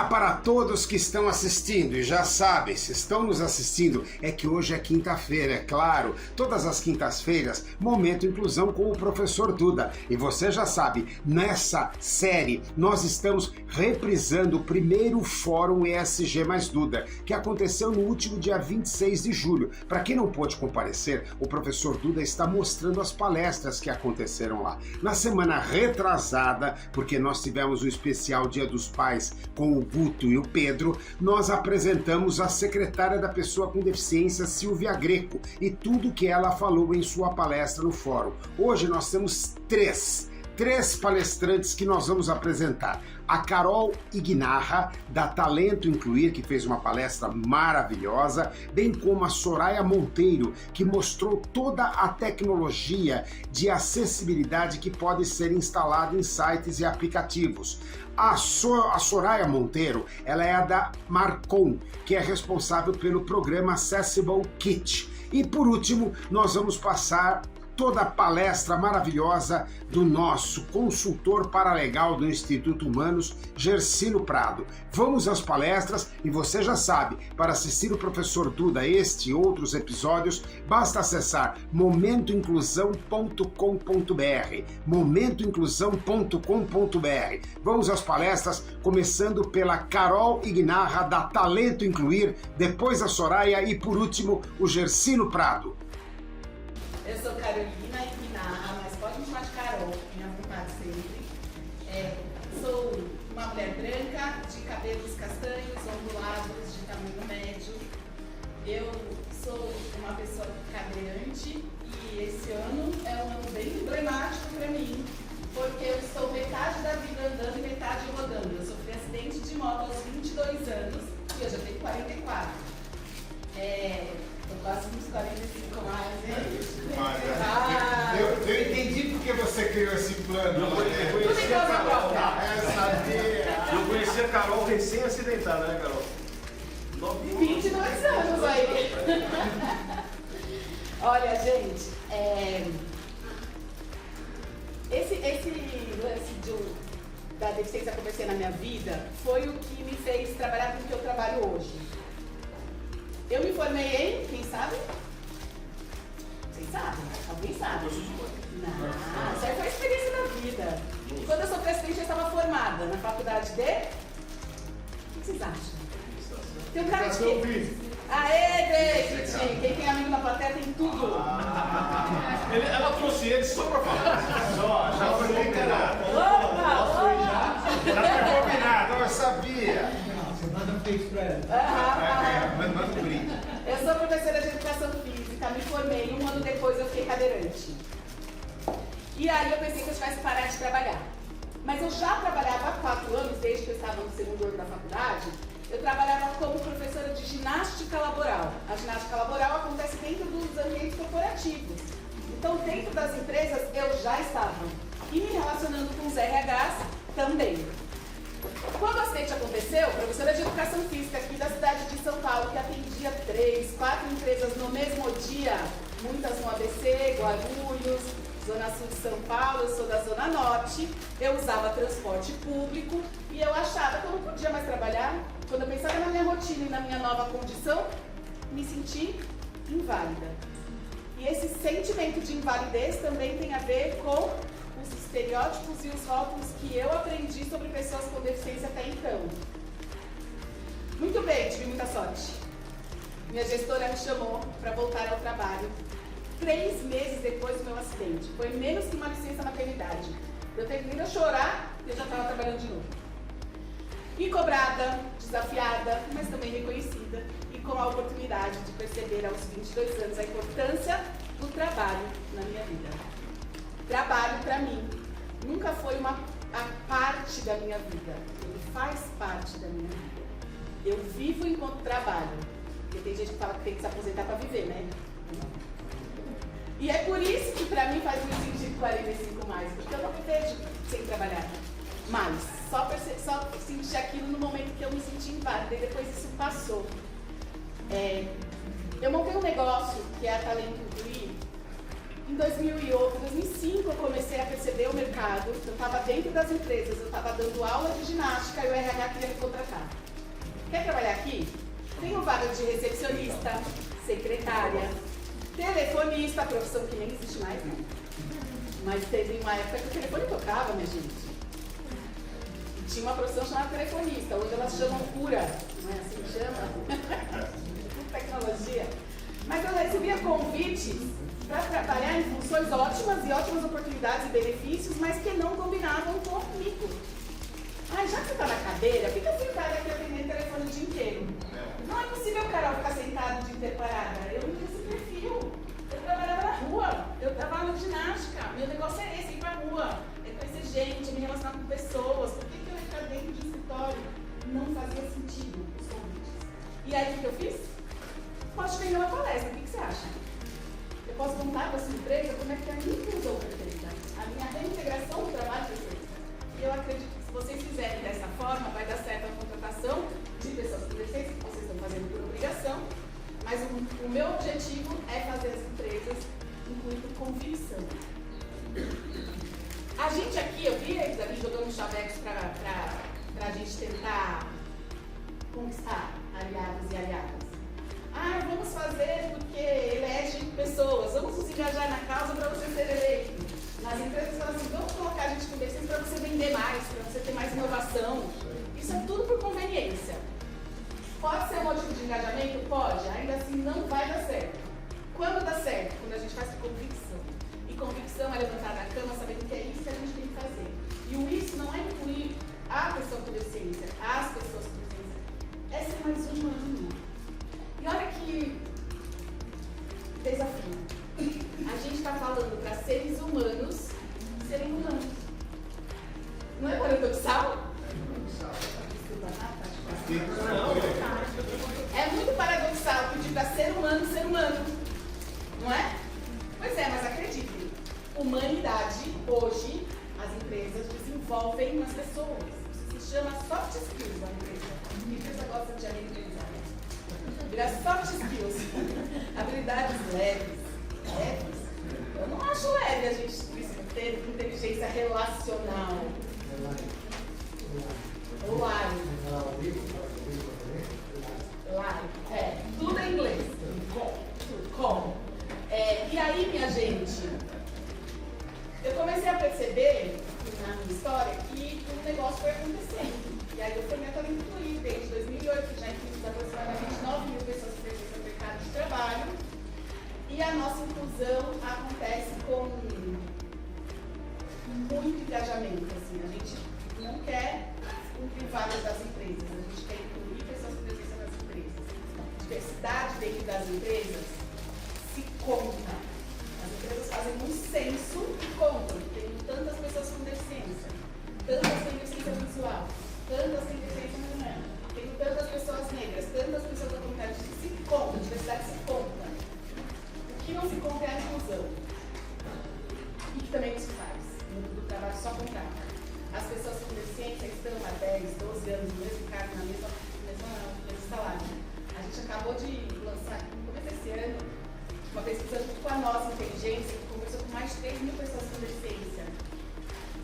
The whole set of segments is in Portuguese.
Olá para todos que estão assistindo, e já sabem, se estão nos assistindo, é que hoje é quinta-feira, é claro. Todas as quintas-feiras, Momento Inclusão com o professor Duda. E você já sabe, nessa série nós estamos reprisando o primeiro Fórum ESG mais Duda, que aconteceu no último dia 26 de julho. Para quem não pôde comparecer, o professor Duda está mostrando as palestras que aconteceram lá. Na semana retrasada, porque nós tivemos o especial Dia dos Pais com o Guto e o Pedro, nós apresentamos a secretária da pessoa com deficiência, Silvia Greco, e tudo que ela falou em sua palestra no fórum. Hoje nós temos três palestrantes que nós vamos apresentar. A Carol Ignarra, da Talento Incluir, que fez uma palestra maravilhosa, bem como a Soraya Monteiro, que mostrou toda a tecnologia de acessibilidade que pode ser instalada em sites e aplicativos. A Soraya Monteiro, ela é a da Marcon, que é responsável pelo programa Accessible Kit. E por último, nós vamos passar toda a palestra maravilhosa do nosso consultor paralegal do Instituto Humanos, Gersino Prado. Vamos às palestras e você já sabe, para assistir o professor Duda este e outros episódios, basta acessar momentoinclusão.com.br, momentoinclusão.com.br. Vamos às palestras, começando pela Carol Ignarra, da Talento Incluir, depois a Soraya e por último o Gersino Prado. Eu sou Carolina Ignarra, mas pode me chamar de Carol, minha vontade sempre. Sou uma mulher branca, de cabelos castanhos, ondulados, de tamanho médio. Eu sou uma pessoa cadeirante e esse ano é um ano bem emblemático para mim, porque eu estou metade da vida andando e metade rodando. Eu sofri acidente de moto aos 22 anos e eu já tenho 44. Eu quase uns 45 mais, hein? Eu entendi porque você criou esse plano. Eu conheci a Carol recém-acidentada, né, Carol? 22 anos aí. Olha, gente, esse lance da deficiência acontecer na minha vida foi o que me fez trabalhar com o que eu trabalho hoje. Eu me formei em, quem sabe? Vocês sabem? Alguém sabe? Não, isso aí foi a experiência da vida. E quando eu sou presidente, eu estava formada na faculdade de... O que vocês acham? Tem um cara de quê? Aê, David! Quem tem amigo na plateia tem tudo. Ela trouxe ele só pra falar. Já foi combinado. Opa! Já foi combinado, eu sabia. Manda um texto pra ela. Manda um brinde. Eu sou professora de educação física, me formei, um ano depois eu fiquei cadeirante. E aí eu pensei que eu tivesse que parar de trabalhar. Mas eu já trabalhava há 4 anos, desde que eu estava no segundo ano da faculdade, eu trabalhava como professora de ginástica laboral. A ginástica laboral acontece dentro dos ambientes corporativos. Então, dentro das empresas, eu já estava. E me relacionando com os RHs também. Quando o acidente aconteceu, professora de educação física aqui da cidade de São Paulo, que atendia 3, 4 empresas no mesmo dia, muitas no ABC, Guarulhos, Zona Sul de São Paulo, eu sou da Zona Norte, eu usava transporte público e eu achava que eu não podia mais trabalhar. Quando eu pensava na minha rotina e na minha nova condição, me senti inválida. E esse sentimento de invalidez também tem a ver com os estereótipos e os rótulos que eu aprendi sobre pessoas com deficiência até então. Muito bem, tive muita sorte. Minha gestora me chamou para voltar ao trabalho 3 meses depois do meu acidente. Foi menos que uma licença maternidade. Eu terminei a chorar e eu já estava trabalhando de novo. E cobrada, desafiada, mas também reconhecida e com a oportunidade de perceber aos 22 anos a importância do trabalho na minha vida. Trabalho, para mim, nunca foi a parte da minha vida. Ele faz parte da minha vida. Eu vivo enquanto trabalho. Porque tem gente que fala que tem que se aposentar para viver, né? E é por isso que para mim faz muito sentido 45 mais. Porque eu não me vejo sem trabalhar. Mas só senti aquilo no momento que eu me senti inválida. E depois isso passou. Eu montei um negócio que é a Talento Incluir. Em 2008, 2005 eu comecei a perceber o mercado, eu estava dentro das empresas, eu estava dando aula de ginástica e o RH queria me contratar. Quer trabalhar aqui? Tenho vaga de recepcionista, secretária, telefonista, profissão que nem existe mais, né? Mas teve uma época que o telefone tocava, minha gente. E tinha uma profissão chamada telefonista, hoje elas chamam cura, não é assim que chama? Tecnologia. Mas eu recebia convites para trabalhar em funções ótimas e ótimas oportunidades e benefícios, mas que não combinavam comigo. Ai, já que você está na cadeira, fica sentada aqui atendendo o telefone o dia inteiro. Não é possível, Carol, ficar sentada o dia inteiro parada. Eu não tinha esse perfil. Eu trabalhava na rua, eu trabalhava na ginástica. Meu negócio é esse, ir pra rua, é conhecer gente, me relacionar com pessoas. Por que eu ia ficar dentro de um escritório? Não fazia sentido os convites. E aí, o que eu fiz? Posso vender uma palestra, o que você acha? Eu posso contar para a sua empresa como é que a minha inclusão perfeita, a minha reintegração do trabalho perfeita. E eu acredito que se vocês fizerem dessa forma, vai dar certo a contratação de pessoas com deficiência, que vocês estão fazendo por obrigação, mas o meu objetivo é fazer as empresas incluir por convicção. A gente aqui, eu vi eles ali jogando chavecos para a gente tentar conquistar aliados e aliadas. Ah, vamos fazer porque elege pessoas, vamos nos engajar na causa para você ser eleito. Nas empresas falam assim, vamos colocar a gente com deficiência para você vender mais, para você ter mais inovação. Isso é tudo por conveniência. Pode ser um motivo de engajamento? Pode, ainda assim não vai dar certo. Quando dá certo? Quando a gente faz por convicção. E convicção é levantar da cama sabendo que é isso que a gente tem que fazer. E o isso não é incluir a pessoa com deficiência, as pessoas com deficiência. É ser mais humano. E olha que desafio. A gente está falando para seres humanos serem humanos. Não é paradoxal? É muito paradoxal pedir para ser humano, não é? Pois é, mas acreditem, humanidade, hoje, as empresas desenvolvem nas pessoas. Isso se chama soft skills na empresa. A empresa gosta de americanizar. Vira soft skills. Habilidades leves. Eu não acho leve a gente ter inteligência relacional. Tudo em inglês. Como? E aí, minha gente, eu comecei a perceber na minha história que o negócio foi acontecendo. E aí eu fui me incluir desde 2008, já incluímos aproximadamente 9 mil pessoas presentes no mercado de trabalho. E a nossa inclusão acontece com muito engajamento. Assim. A gente não quer cumprir vagas das empresas, a gente quer incluir pessoas com deficiência nas empresas. Diversidade dentro das empresas se conta. As empresas fazem um censo e contam. Tem tantas pessoas com deficiência, tantas têm deficiência visual, tantas têm deficiência mental, tem tantas pessoas negras, tantas pessoas da comunidade. Se conta, a diversidade se conta. O que não se conta é a inclusão. E que também não se faz. No mundo do trabalho só contrata. As pessoas com deficiência estão há 10, 12 anos no mesmo cargo, na mesma salário. A gente acabou de lançar, no começo desse ano, uma pesquisa com a nossa inteligência, que conversou com mais de 3 mil pessoas com deficiência.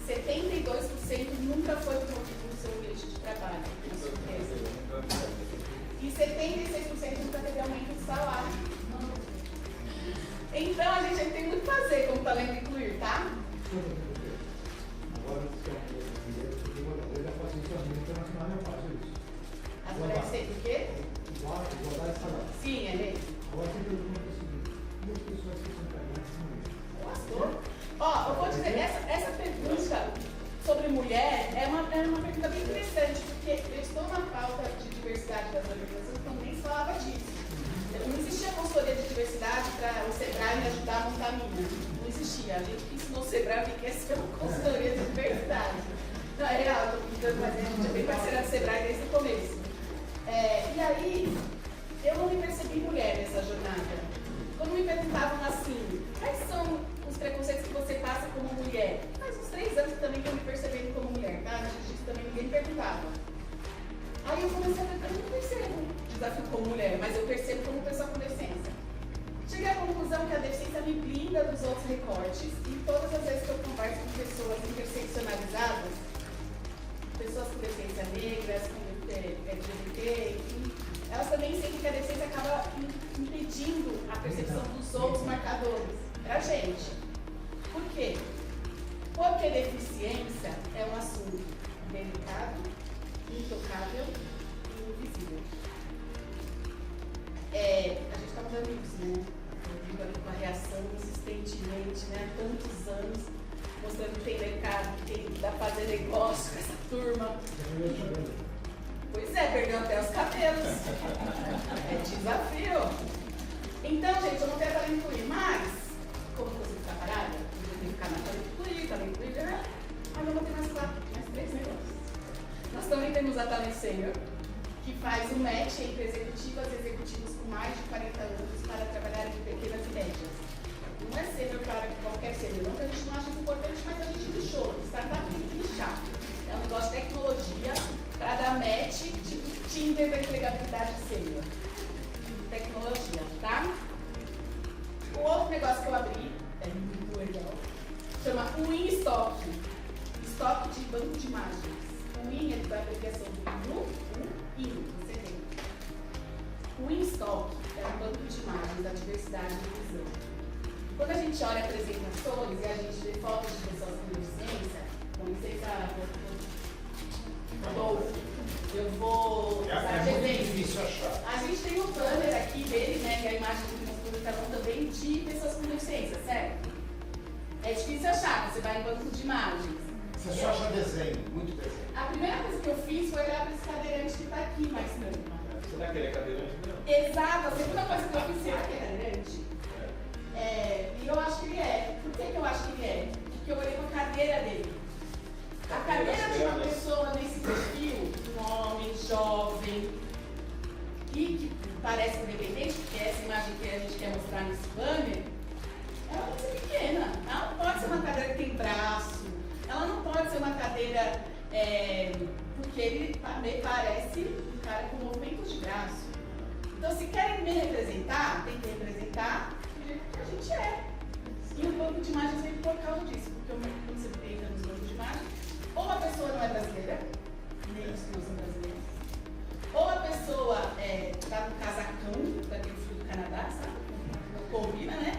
72% nunca foi promovido no seu ambiente de trabalho, na sua empresa. E 76% nunca teve aumento de salário. Então a gente tem muito a fazer como talento incluir, tá? Agora, As mulheres têm o quê? igualdade salarial. Sim, é lei. Agora você pergunta o seguinte: e as pessoas que são carentes não é? Lascou. Ó, eu vou dizer, essa pergunta sobre mulher é uma pergunta bem interessante, porque eu estou na pauta de diversidade das organizações, então nem se falava disso. Não existia consultoria de diversidade para o Sebrae me ajudar a montar a minha. Não existia. A gente que ensinou o Sebrae o que é ser uma consultoria de diversidade. Não, é real, eu estou brincando, mas a gente é bem parceira do Sebrae desde o começo. E aí, eu não me percebi mulher nessa jornada. Quando me perguntavam assim, quais são os preconceitos que você passa como mulher? Faz uns 3 anos que também estou me percebendo como mulher, tá? Na justiça também ninguém me perguntava. Aí eu comecei a ver, eu não percebo desafio como mulher, mas eu percebo como pessoa com deficiência. cheguei à conclusão que a deficiência me blinda dos outros recortes e todas as vezes que eu converso com pessoas interseccionalizadas, pessoas com deficiência negras, com LGBT, enfim, elas também sentem que a deficiência acaba impedindo a percepção dos outros marcadores pra gente. Por quê? Porque deficiência é um assunto delicado, intocável e invisível. A gente está mudando isso, né? Eu vivo ali com a reação insistentemente, né? Há tantos anos, mostrando que tem mercado, que dá pra fazer negócio com essa turma. Pois é, perdeu até os cabelos. É desafio. Então, gente, eu não quero talento incluir, mas, como você está parada, eu tenho que ficar na talento incluir, né? Mas eu vou ter mais 3 negócios. Nós também temos a Talent Senior, que faz um match entre executivas e executivos com mais de 40 anos para trabalhar em pequenas e médias. Não é sênior para qualquer sênior, não que a gente não acha isso importante, mas a gente lixou, startup tem que lixar. É um negócio de tecnologia para dar match, tipo Tinder da empregabilidade sênior. Tecnologia, tá? O outro negócio que eu abri, é muito legal, chama Winstock. Estoque de banco de imagens. O Win é da abreviação do IN, você tem. O Winstock é um banco de imagens da diversidade de visão. Quando a gente olha apresentações e a gente vê fotos de pessoas com deficiência, com licença, eu vou usar de exemplo. A gente tem um banner aqui dele, né, e a imagem que nós publicamos também de pessoas com deficiência, certo? É difícil achar, você vai em banco de imagens. Você só acha desenho, muito desenho. A primeira coisa que eu fiz foi olhar para esse cadeirante que está aqui, mais não. Será que ele é cadeirante mesmo? Exato, a segunda coisa que eu fiz, será que ele é cadeirante? E eu acho que ele é. Por que eu acho que ele é? Porque eu olhei para a cadeira dele. A cadeira de uma pessoa nesse perfil, um homem jovem, e que parece independente, porque essa imagem que a gente quer mostrar nesse banner, ela tem que ser pequena. Ela não pode ser uma cadeira que tem braço, ela não pode ser uma cadeira, porque ele me parece um cara com movimentos de braço. Então, se querem me representar, tem que representar do jeito que a gente é. E o banco de imagens veio por causa disso, porque quando você entra nos bancos de imagens, ou a pessoa não é brasileira, nem os que não são brasileiros, ou a pessoa está no casacão, daquele frio do Canadá, sabe? Não combina, né?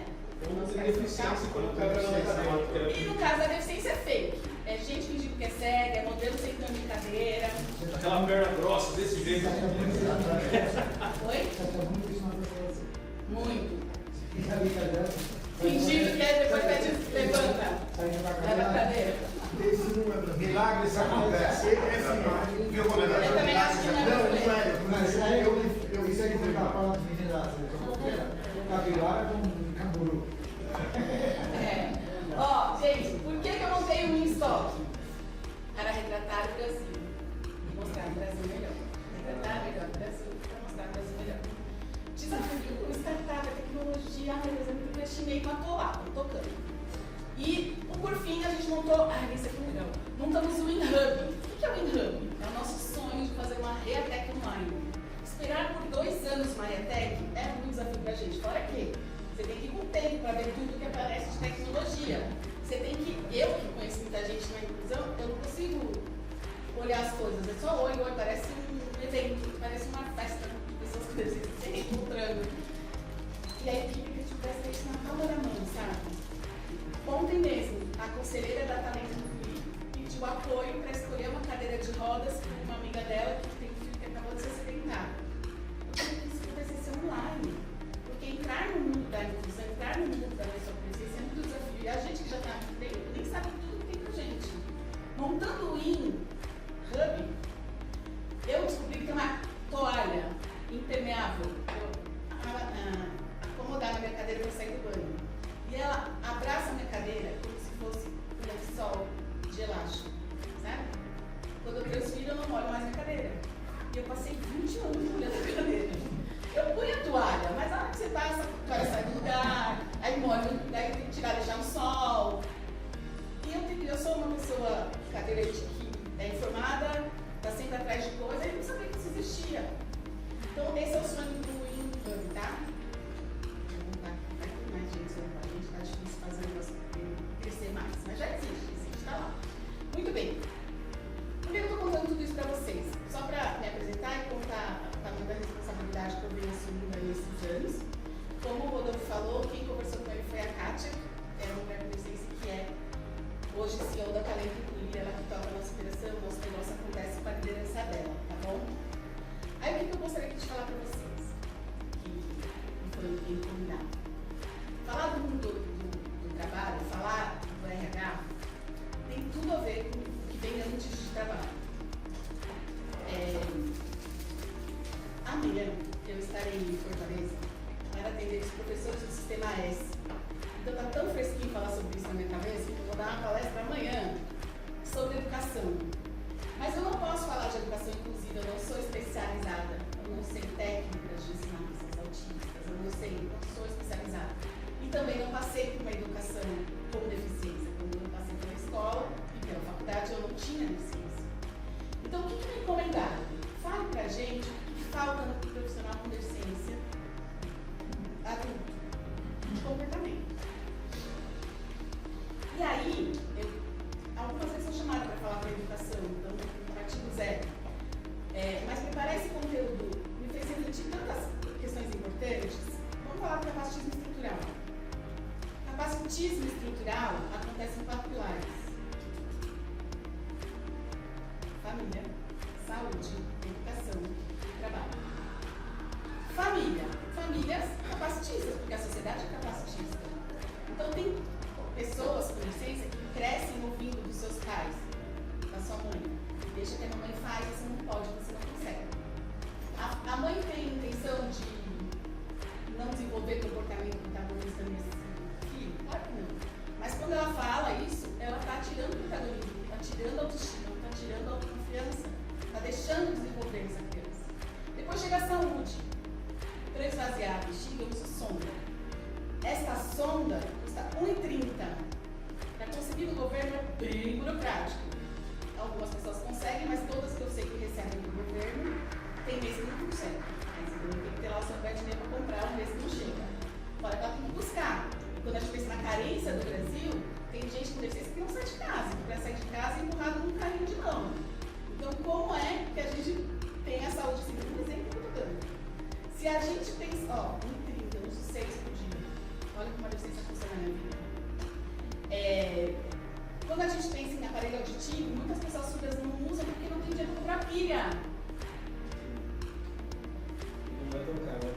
Ou tem deficiência quando pega na cadeira. E no caso, a deficiência é fake. É gente fingindo que é cega, é modelo sentando em cadeira. Aquela perna grossa desse jeito. Oi? Muito. Muito. Fingindo que é, depois pede, levanta. Leva a cadeira. Milagres acontecem. Viu como é? Eu também acho que não é brasileiro. Mas aí eu isso aí foi para falar dos meninos da capivara com canguru. Ó, gente, por que eu montei um Winstock? Para retratar o Brasil e mostrar o Brasil melhor. Retratar melhor o Brasil para mostrar o Brasil melhor. Desafio, o startup, a tecnologia, meu Deus, é muito investimento, mas tô lá, tô tocando. E, por fim, a gente montou, isso aqui é legal, montamos o WinHub. O que é o WinHub? É o nosso sonho de fazer uma ReaTech online. Esperar por 2 anos uma ReaTech é um desafio pra gente. Fora que você tem que ir com o tempo para ver tudo que aparece de tecnologia. Você tem que, eu que conheço muita gente na inclusão, eu não consigo olhar as coisas. É só oi, parece um evento, parece uma festa de pessoas que se encontrando. E aí, eu queria que tivesse isso na palma da mão, sabe? Ontem mesmo, a conselheira da Talento Incluir pediu apoio para escolher uma cadeira de rodas para uma amiga dela que tem um filho que acabou de se acidentar. Eu falei que isso vai ser online. Porque entrar no mundo da inclusão, entrar no mundo da deficiência é muito desafio. E a gente que já está aqui dentro nem sabe tudo que tem pra gente. Montando o WinHub, eu descobri que tem uma toalha impermeável acomodar na minha cadeira para sair do banho. E ela abraça a minha cadeira como se fosse um lençol de elástico, sabe? Quando eu transfiro, eu não molho mais minha cadeira. E eu passei 20 anos molhando a cadeira. Eu punho a toalha, mas a hora que você passa, a toalha sai do lugar, aí molha, daí tem que tirar, deixar no sol. E eu sou uma pessoa cadeirante que é informada, está sempre atrás de coisas, e não sabia que isso existia. Então, esse é o sonho do WinHub, tá? Muito bem. Por que eu estou contando tudo isso para vocês? Só para me apresentar e contar o tamanho da responsabilidade que eu venho assumindo aí nesses anos. Como o Rodolfo falou, quem conversou com ele foi a Kátia, que é uma mulher comerciante que é hoje CEO da Talento Incluir, ela que toca a nossa operação, o nosso negócio acontece com a liderança dela, tá bom? Aí o que eu gostaria de falar para vocês, que foi encomendado. Falar do mundo do trabalho, falar do RH, tem tudo a ver com o que vem antes de trabalho. Amanhã eu estarei em Fortaleza para atender os professores do Sistema S. Então está tão fresquinho falar sobre isso na minha cabeça que eu vou dar uma palestra amanhã sobre educação. Mas eu não posso falar de educação inclusiva, eu não sou especializada, eu não sei técnicas de ensinar pessoas autistas, eu não sou especializada. E também não passei por uma educação com deficiência. Quando eu passei pela escola e pela faculdade, eu não tinha deficiência. Então, o que me encomendaram? Fale pra gente o que falta no profissional com deficiência adulto, de comportamento. E aí, algumas vezes são chamadas para falar para educação, então, no artigo 0. Mas preparar esse conteúdo me fez refletir tantas questões importantes. Vamos falar do capacitismo estrutural. Capacitismo estrutural acontece em 4 pilares: família, saúde, educação e trabalho. Famílias capacitistas, porque a sociedade é capacitista. Então tem pessoas com licença que crescem ouvindo dos seus pais, da sua mãe. Deixa que a mamãe faz, você não pode, você não consegue. A mãe tem a intenção de não desenvolver comportamento protagonista nesse filho? Claro que não. Mas quando ela fala isso, ela está tirando o protagonismo, está tirando a autoestima, está tirando a autoconfiança, está deixando de desenvolver essa criança. Depois chega a saúde. Para esvaziar a bexiga, eu uso sonda. Esta sonda custa R$1,30. Para conseguir do governo é bem burocrático. Algumas pessoas conseguem, mas todas que eu sei que recebem do governo, tem mês que não consegue. Mas tem que ter lá o seu pé de dinheiro para comprar, um mês que não chega. Fora que ela tem que buscar. E quando a gente pensa na carência do Brasil, tem gente com deficiência que não sai de casa, que para sair de casa é empurrado num carrinho de mão. Então, como é que a gente tem a saúde assim? Um exemplo que eu estou dando. Se a gente pensa, R$1,30, eu uso 6 por dia. Olha como a deficiência funciona na minha vida. Quando a gente pensa em aparelho auditivo, muitas pessoas surdas não usam porque não tem dinheiro para comprar pilha. Não é tão caro, é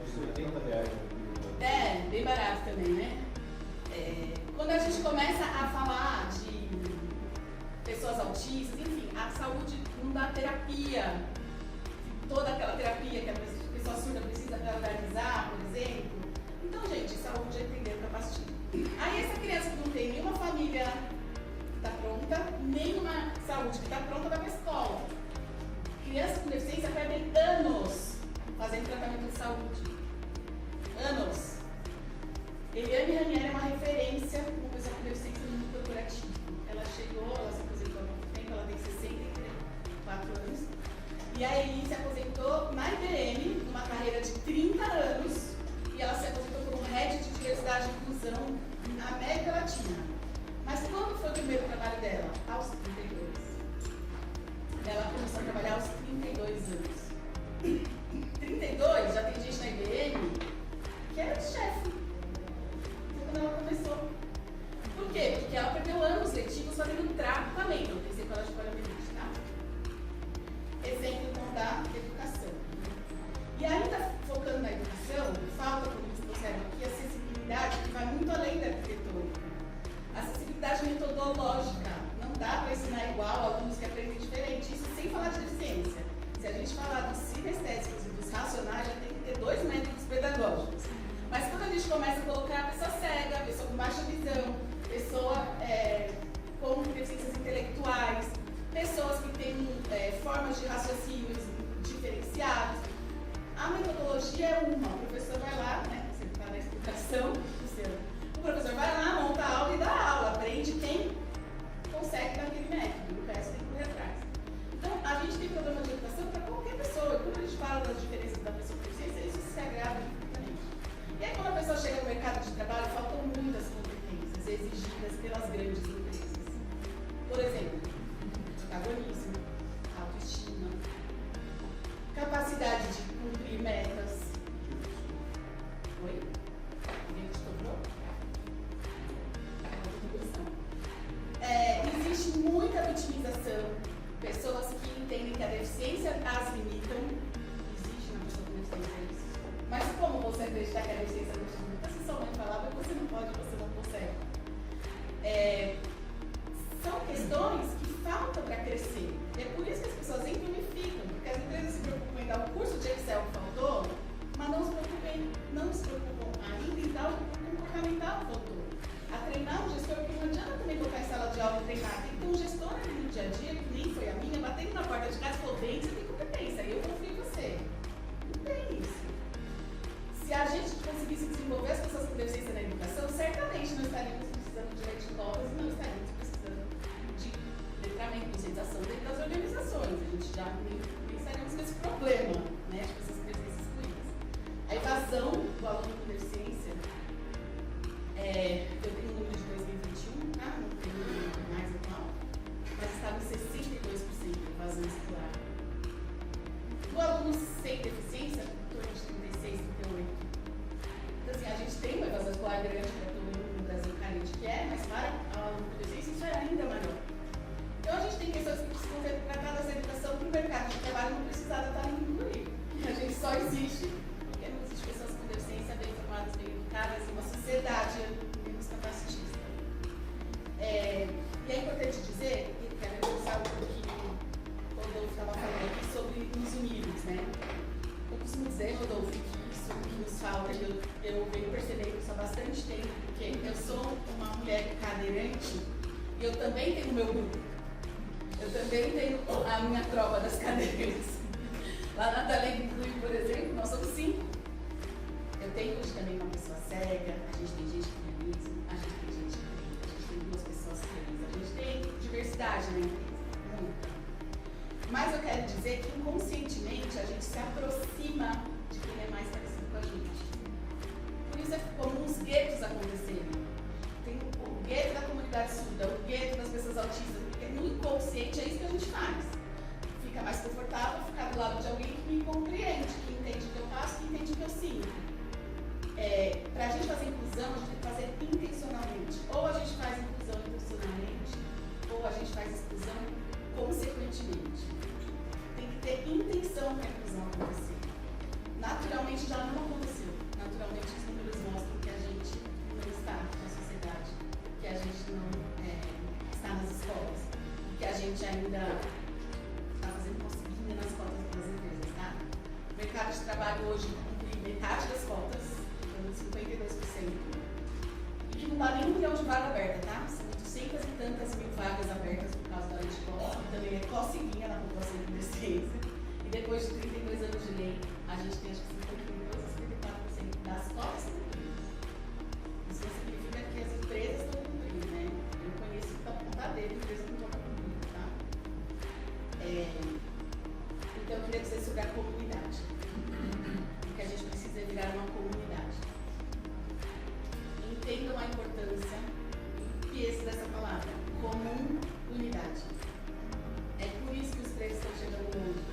R$80. Bem barato também, né? Quando a gente começa a falar de pessoas autistas, enfim, a saúde não dá terapia. Toda aquela terapia que a pessoa surda precisa para organizar, por exemplo. Então, gente, saúde é entender capacitismo. Aí essa criança que não tem nenhuma família que está pronta, nenhuma saúde que está pronta, vai para a escola. Crianças com deficiência perdem anos fazendo tratamento de saúde. Anos. Eliane Ranieri é uma referência como pessoa com deficiência no mundo corporativo. Ela chegou, ela se aposentou há pouco tempo, ela tem 64 anos. E a Eli se aposentou na IBM, numa carreira de 30 anos, e ela se aposentou como Head de Diversidade e Inclusão na América Latina. Mas quando foi o primeiro trabalho dela? Aos 32. Ela começou a trabalhar aos 32 anos. 32, já tem gente na IBM que era chefe. Foi quando ela começou. Por quê? Porque ela perdeu anos letivos fazendo tratamento. Eu pensei que ela de poliomielite, tá? Exemplo então da educação. E ainda focando na educação, falta, como vocês trouxeram aqui, a acessibilidade que vai muito além da arquitetônica. A acessibilidade metodológica. Não dá para ensinar igual alunos que aprendem diferente. Isso sem falar de deficiência. Se a gente falar dos sinestésicos e dos racionais, já tem que ter 2 métodos pedagógicos. Mas quando a gente começa a colocar a pessoa cega, a pessoa com baixa visão, pessoa com deficiências intelectuais, pessoas que têm formas de raciocínios diferenciados, a metodologia é uma. O professor vai lá, né? Você está na explicação, o professor vai lá, monta a aula e dá a aula, aprende quem consegue daquele método, o resto tem que correr atrás. Então, a gente tem programa de educação para qualquer pessoa. E quando a gente fala das diferenças da pessoa com deficiência, isso se agrava infinitamente. E aí, quando a pessoa chega no mercado de trabalho, faltam muitas competências exigidas pelas grandes empresas. Por exemplo, as limitam, existe na pessoa com deficiência isso. Mas como você acreditar que a deficiência não te limita? Se sua mãe falava, você não pode, você não consegue. São questões que faltam para crescer. E é por isso que as pessoas entram e ficam, porque as empresas se preocupam em dar o curso de Excel que faltou, mas não se preocupam ainda em dar o comportamental que faltou. A treinar um gestor, porque não adianta também colocar em sala de aula e treinar. Tem que ter um gestor ali no dia a dia, que nem foi a minha, batendo na porta de casa e falou, bem, você tem competência, eu confio em você. Não tem isso. Se a gente conseguisse desenvolver as pessoas com deficiência na educação, certamente não estaríamos precisando de leite de novas e não estaríamos precisando de letramento, conscientização dentro das organizações. A gente já nem estaríamos nesse problema, né, de pessoas com deficiência excluídas. A evasão do aluno com deficiência, eu tenho um número de 2021, tá? Não tenho um número mais atual, mas estava em 62% de evasão escolar. Do aluno sem deficiência, em torno de 36, 38. Então, assim, a gente tem uma evasão escolar grande para todo mundo no Brasil carente que é, mas para o aluno com deficiência isso é ainda maior. Então, a gente tem questões que precisam ser tratadas na educação para o mercado de trabalho não precisar estar incluído. A gente só existe porque não existe pessoas com deficiência bem formadas, bem educadas, em uma sociedade menos capacitista. E é importante dizer, e quero reforçar um pouquinho o Rodolfo estava falando aqui sobre os unidos, né? Eu costumo dizer, Rodolfo, que isso que nos falta, eu venho percebendo isso há bastante tempo, porque eu sou uma mulher cadeirante e eu também tenho o meu grupo. Eu também tenho a minha tropa das cadeiras. Lá na Talento Inclui, por exemplo, nós somos 5. Eu tenho hoje também uma pessoa cega, a gente tem gente com autismo, a gente tem gente que a gente tem 2 pessoas cegas, a gente tem diversidade na empresa, muita. Mas eu quero dizer que inconscientemente a gente se aproxima de quem é mais parecido com a gente. Por isso é comum os guetos acontecerem. Tem o gueto da comunidade surda, o gueto das pessoas autistas, porque no inconsciente é isso que a gente faz. Fica mais confortável ficar do lado de alguém que me compreende, que entende o que eu faço, que entende o que eu sinto. Para a gente fazer inclusão, a gente tem que fazer intencionalmente. Ou a gente faz inclusão intencionalmente, ou a gente faz exclusão consequentemente. Tem que ter intenção para a inclusão acontecer. Naturalmente já não aconteceu. Naturalmente os números mostram que a gente não está na sociedade, que a gente não está nas escolas, que a gente ainda está fazendo conseguinha nas cotas das empresas, tá? O mercado de trabalho hoje cumpre metade das cotas, 52%, e que não dá nem 1 milhão de vaga aberta, tá? São 800 e tantas mil vagas abertas por causa da lei de cotas, que também é coceguinha na população com deficiência. E depois de 32 anos de lei, a gente tem acho que 52 a 54% das cotas cumpridas. Isso significa que as empresas estão cumprindo, né? Eu conheço que está pontadeiro, empresa que não está cumprindo, tá? Então eu queria dizer sobre a comunidade. Porque a gente precisa virar uma comunidade. Entendam a importância e o peso dessa palavra, comunidade. É por isso que os 3 estão chegando longe,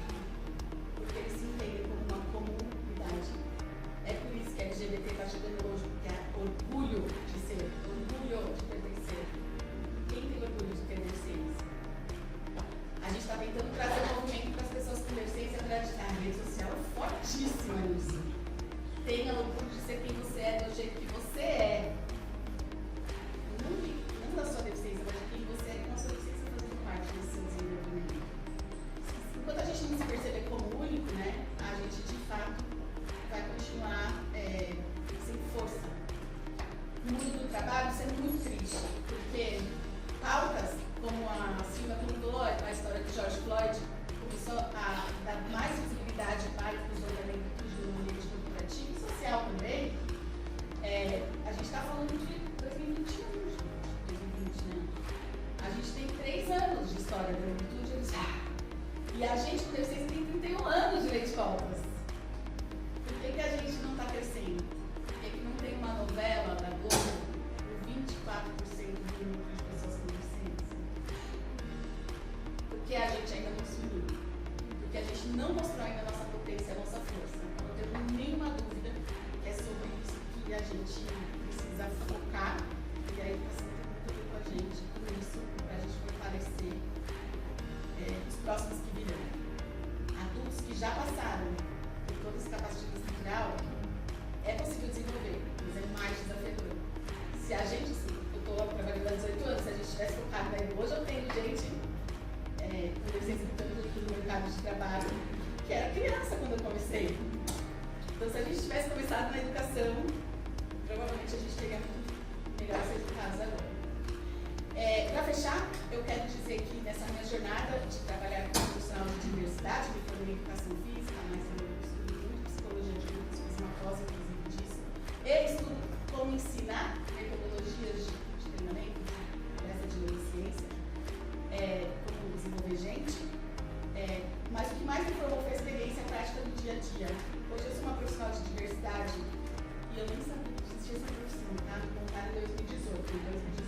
porque eles se entendem como uma comunidade. É por isso que a LGBT está chegando longe, porque há orgulho de ser, orgulho de pertencer. Quem tem orgulho de ter deficiência? A gente está tentando trazer um movimento para as pessoas com deficiência para a rede social é fortíssima nisso. Tenha orgulho de ser quem você é, do jeito que você é. Não da sua deficiência, mas de quem você é, com a sua deficiência fazendo parte desse seu desenvolvimento. Enquanto a gente não se perceber como único, né, a gente de fato vai continuar sem força. No mundo do trabalho, isso é muito triste, porque pautas como a Silvia contou, a história do George Floyd, começou a dar mais visibilidade para os ordenamentos do ambiente corporativo e social também. A gente está falando de 2021, né? A gente tem 3 anos de história da negritude e a gente com deficiência tem 31 anos de lei de cotas. Por que a gente não está crescendo? Por que não tem uma novela da Globo com 24% do número de pessoas com deficiência? Porque a gente ainda não se uniu. Porque a gente não mostrou ainda a nossa potência, a nossa força. Eu não tenho nenhuma dúvida que é sobre isso que a gente precisa focar. E aí está sendo muito bem com a gente, com isso, para a gente fortalecer os próximos que virão. A adultos que já passaram por toda essa capacidade estrutural, é possível desenvolver, mas é mais desafiador. Se a gente, eu estou trabalhando há 18 anos, se a gente tivesse focado na hoje eu tenho gente com deficiência no mercado de trabalho, que era criança quando eu comecei. Então, se a gente tivesse começado na educação, provavelmente a gente teria melhores resultados agora. Para fechar, eu quero dizer que nessa minha jornada de trabalhar como profissional de diversidade, me formei em educação física, mas eu estudo muito psicologia de grupos, fiz uma pós, inclusive, disso. Eu estudo como ensinar metodologias de treinamento, dessa de neurociência, como desenvolver gente, mas o que mais me formou foi a experiência prática do dia a dia. Hoje eu sou uma profissional de diversidade e eu nem sabia que existia essa profissão, tá? Me contaram em 2018. Em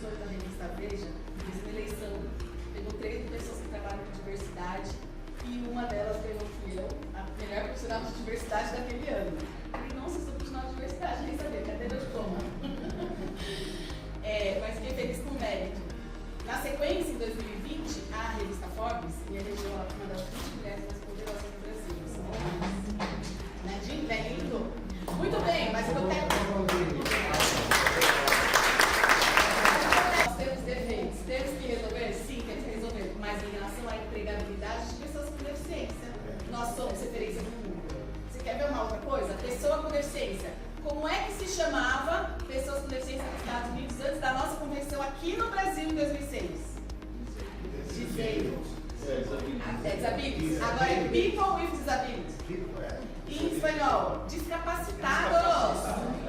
2018 a revista Veja fez uma eleição, pegou 13 pessoas que trabalham com diversidade e uma delas ganhou fui eu, a melhor profissional de diversidade daquele ano. Eu falei, nossa, eu sou profissional de diversidade, nem sabia, cadê meu diploma? Mas fiquei feliz com o mérito. Na sequência, em 2020, a revista Forbes me elegeu uma das 20 mulheres mais poderosas do Brasil. Não é lindo? Muito bem, mas eu quero... Nós temos defeitos, temos que resolver? Sim, temos que resolver. Mas em relação à empregabilidade de pessoas com deficiência, nós somos referência no mundo. Você quer ver uma outra coisa? Pessoa com deficiência. Como é que se chamava pessoas com deficiência nos Estados Unidos antes da nossa convenção aqui no Brasil em 2006? Disabilities. Agora é people with disabilities. Em espanhol, discapacitados.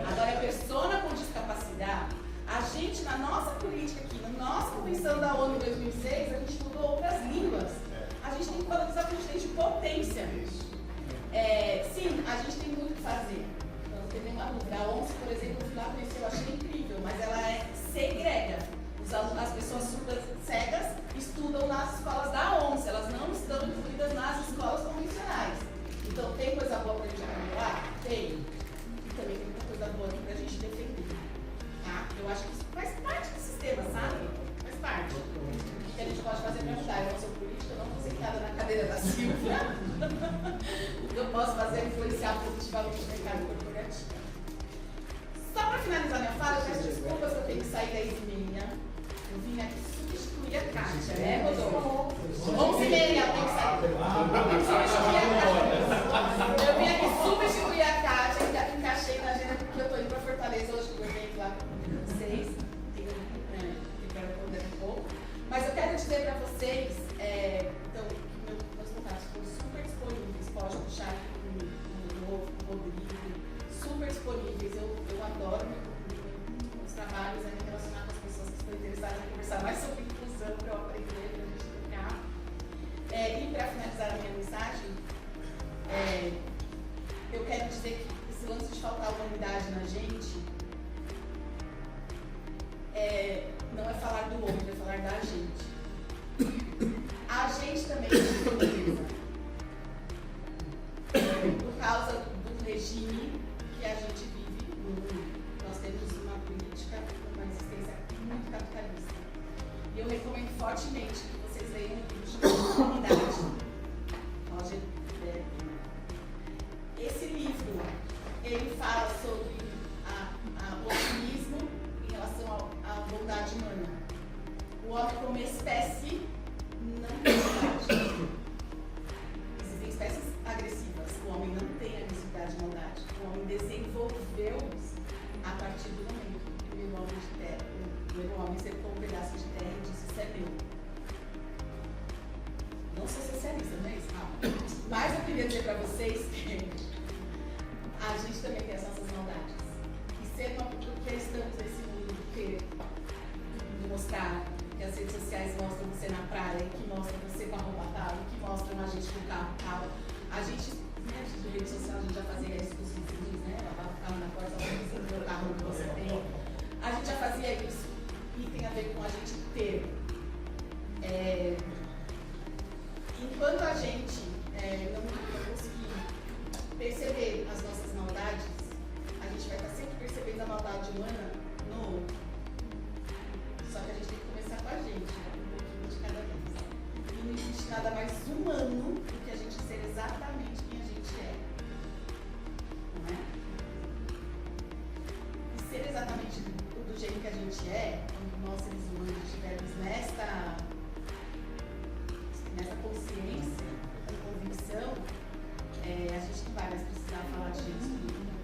Agora é persona com discapacidade. A gente, na nossa política aqui, na nossa convenção da ONU em 2006, a gente mudou outras línguas. A gente tem que valorizar o que a gente tem de potência. Sim, a gente tem muito o que fazer. Não tem nenhuma dúvida. A ONS, por exemplo, eu fui lá conhecer, eu achei incrível, mas ela segrega. As pessoas surdas cegas estudam nas escolas da ONS, elas não estão incluídas nas escolas convencionais. Então, tem coisa boa para a gente acumular? Tem. E também tem muita coisa boa aqui para a gente defender. Tá? Eu acho que isso faz parte do sistema, sabe? Faz parte. O que a gente pode fazer para ajudar? Eu não sou política, eu não estou sentada na cadeira da Silvia. O que eu posso fazer é influenciar positivamente o mercado corporativo. Só para finalizar minha fala, eu peço desculpas que eu tenho que sair da Isminha. Eu vim aqui substituir a Kátia, né, Rodolfo? 11h30 eu tenho que sair. Eu vim aqui substituir a Kátia, encaixei na agenda porque eu estou indo para Fortaleza hoje, que eu venho lá com vocês. Quero responder um pouco. Mas eu quero dizer para vocês, então, que meus contatos foram super disponíveis, pode puxar aqui no Rodrigo, super disponíveis. Eu adoro os trabalhos me relacionar com as pessoas que estão interessadas em conversar mais sobre inclusão, para eu aprender, para a gente trocar. E para finalizar a minha mensagem, eu quero dizer que esse lance de faltar humanidade na gente não é falar do outro, é falar da gente. A gente também tem beleza. Por causa do regime que a gente vive no mundo. Nós temos uma política, uma existência muito capitalista. E eu recomendo fortemente que vocês leiam um livro chamado Humanidade. Esse livro, ele fala sobre o otimismo em relação à bondade humana. O homem como espécie não tem bondade. Existem espécies agressivas. O homem não tem agressividade e maldade. O homem desenvolveu-se a partir do momento que viu o homem de terra. O homem cercou um pedaço de terra e disse: isso é meu. Não sou socialista, não é isso? Não. Mas eu queria dizer para vocês que a gente também tem as nossas maldades. E ser uma porque estamos nesse mundo de mostrar que as redes sociais mostram você na praia, que mostram você com a roupa tal, que mostram a gente com o carro tal. A gente, antes de rede social, a gente já fazia isso com os vizinhos, né? Lavava o carro na porta, você vê o carro que você tem. A gente já fazia isso. E tem a ver com a gente ter. Enquanto a gente não conseguir perceber as nossas maldades, a gente vai estar sempre percebendo a maldade humana no outro. Só que a gente tem que começar com a gente, um pouquinho de cada vez. E não existe nada mais humano do que a gente ser exatamente quem a gente é. Não é? E ser exatamente do jeito que a gente é, quando nós seres humanos estivermos nessa consciência, com convicção, a gente não vai mais precisar falar de gente excluída.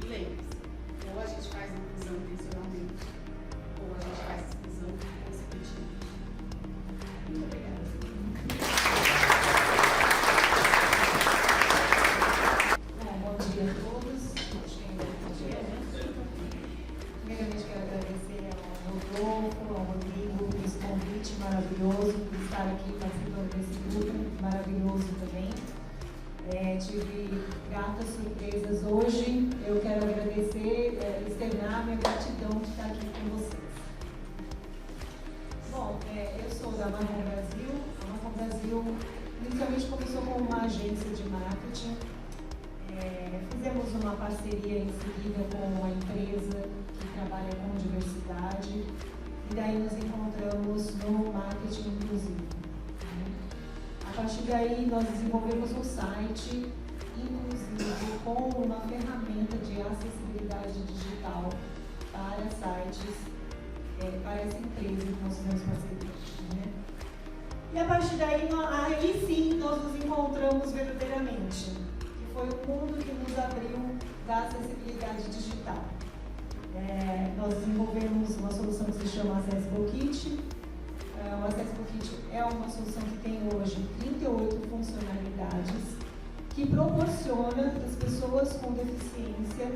E lembre-se, ou a gente faz inclusão intencionalmente, ou a gente faz exclusão consequentemente. Muito obrigada. Bom dia a todos. Acho que ainda é bom dia, né? Primeiramente quero agradecer ao Rodolfo, ao Rodrigo por esse convite maravilhoso, por estar aqui participando desse grupo maravilhoso também. Tive gratas surpresas hoje. Eu quero agradecer, externar minha gratidão de estar aqui com vocês. Bom, eu sou da Marrom Brasil. A Marrom Brasil inicialmente começou como uma agência de marketing. Fizemos uma parceria em seguida com uma empresa que trabalha com diversidade e daí nos encontramos no marketing inclusivo. A partir daí nós desenvolvemos um site inclusivo com uma ferramenta de acessibilidade digital para sites, para essa empresa que nós fizemos parceria. Né? E a partir daí, aí sim nós nos encontramos verdadeiramente. Foi o mundo que nos abriu da acessibilidade digital. Nós desenvolvemos uma solução que se chama Accessible Kit. O Accessible Kit é uma solução que tem hoje 38 funcionalidades que proporciona para as pessoas com deficiência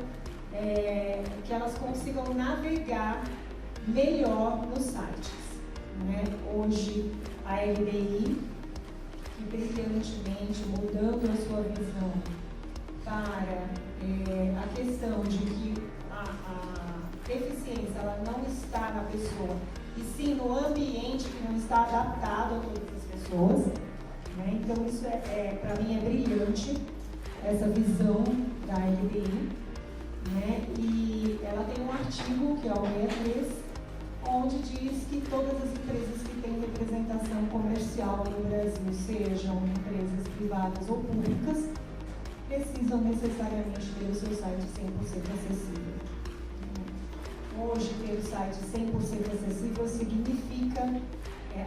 que elas consigam navegar melhor nos sites. Né? Hoje, a LBI, que brilhantemente, mudando a sua visão para a questão de que a deficiência ela não está na pessoa, e sim no ambiente que não está adaptado a todas as pessoas. Né? Então isso para mim é brilhante, essa visão da LBI. Né? E ela tem um artigo, que é o 63, onde diz que todas as empresas que têm representação comercial no Brasil, sejam empresas privadas ou públicas, precisam necessariamente ter o seu site 100% acessível. Hoje, ter o site 100% acessível significa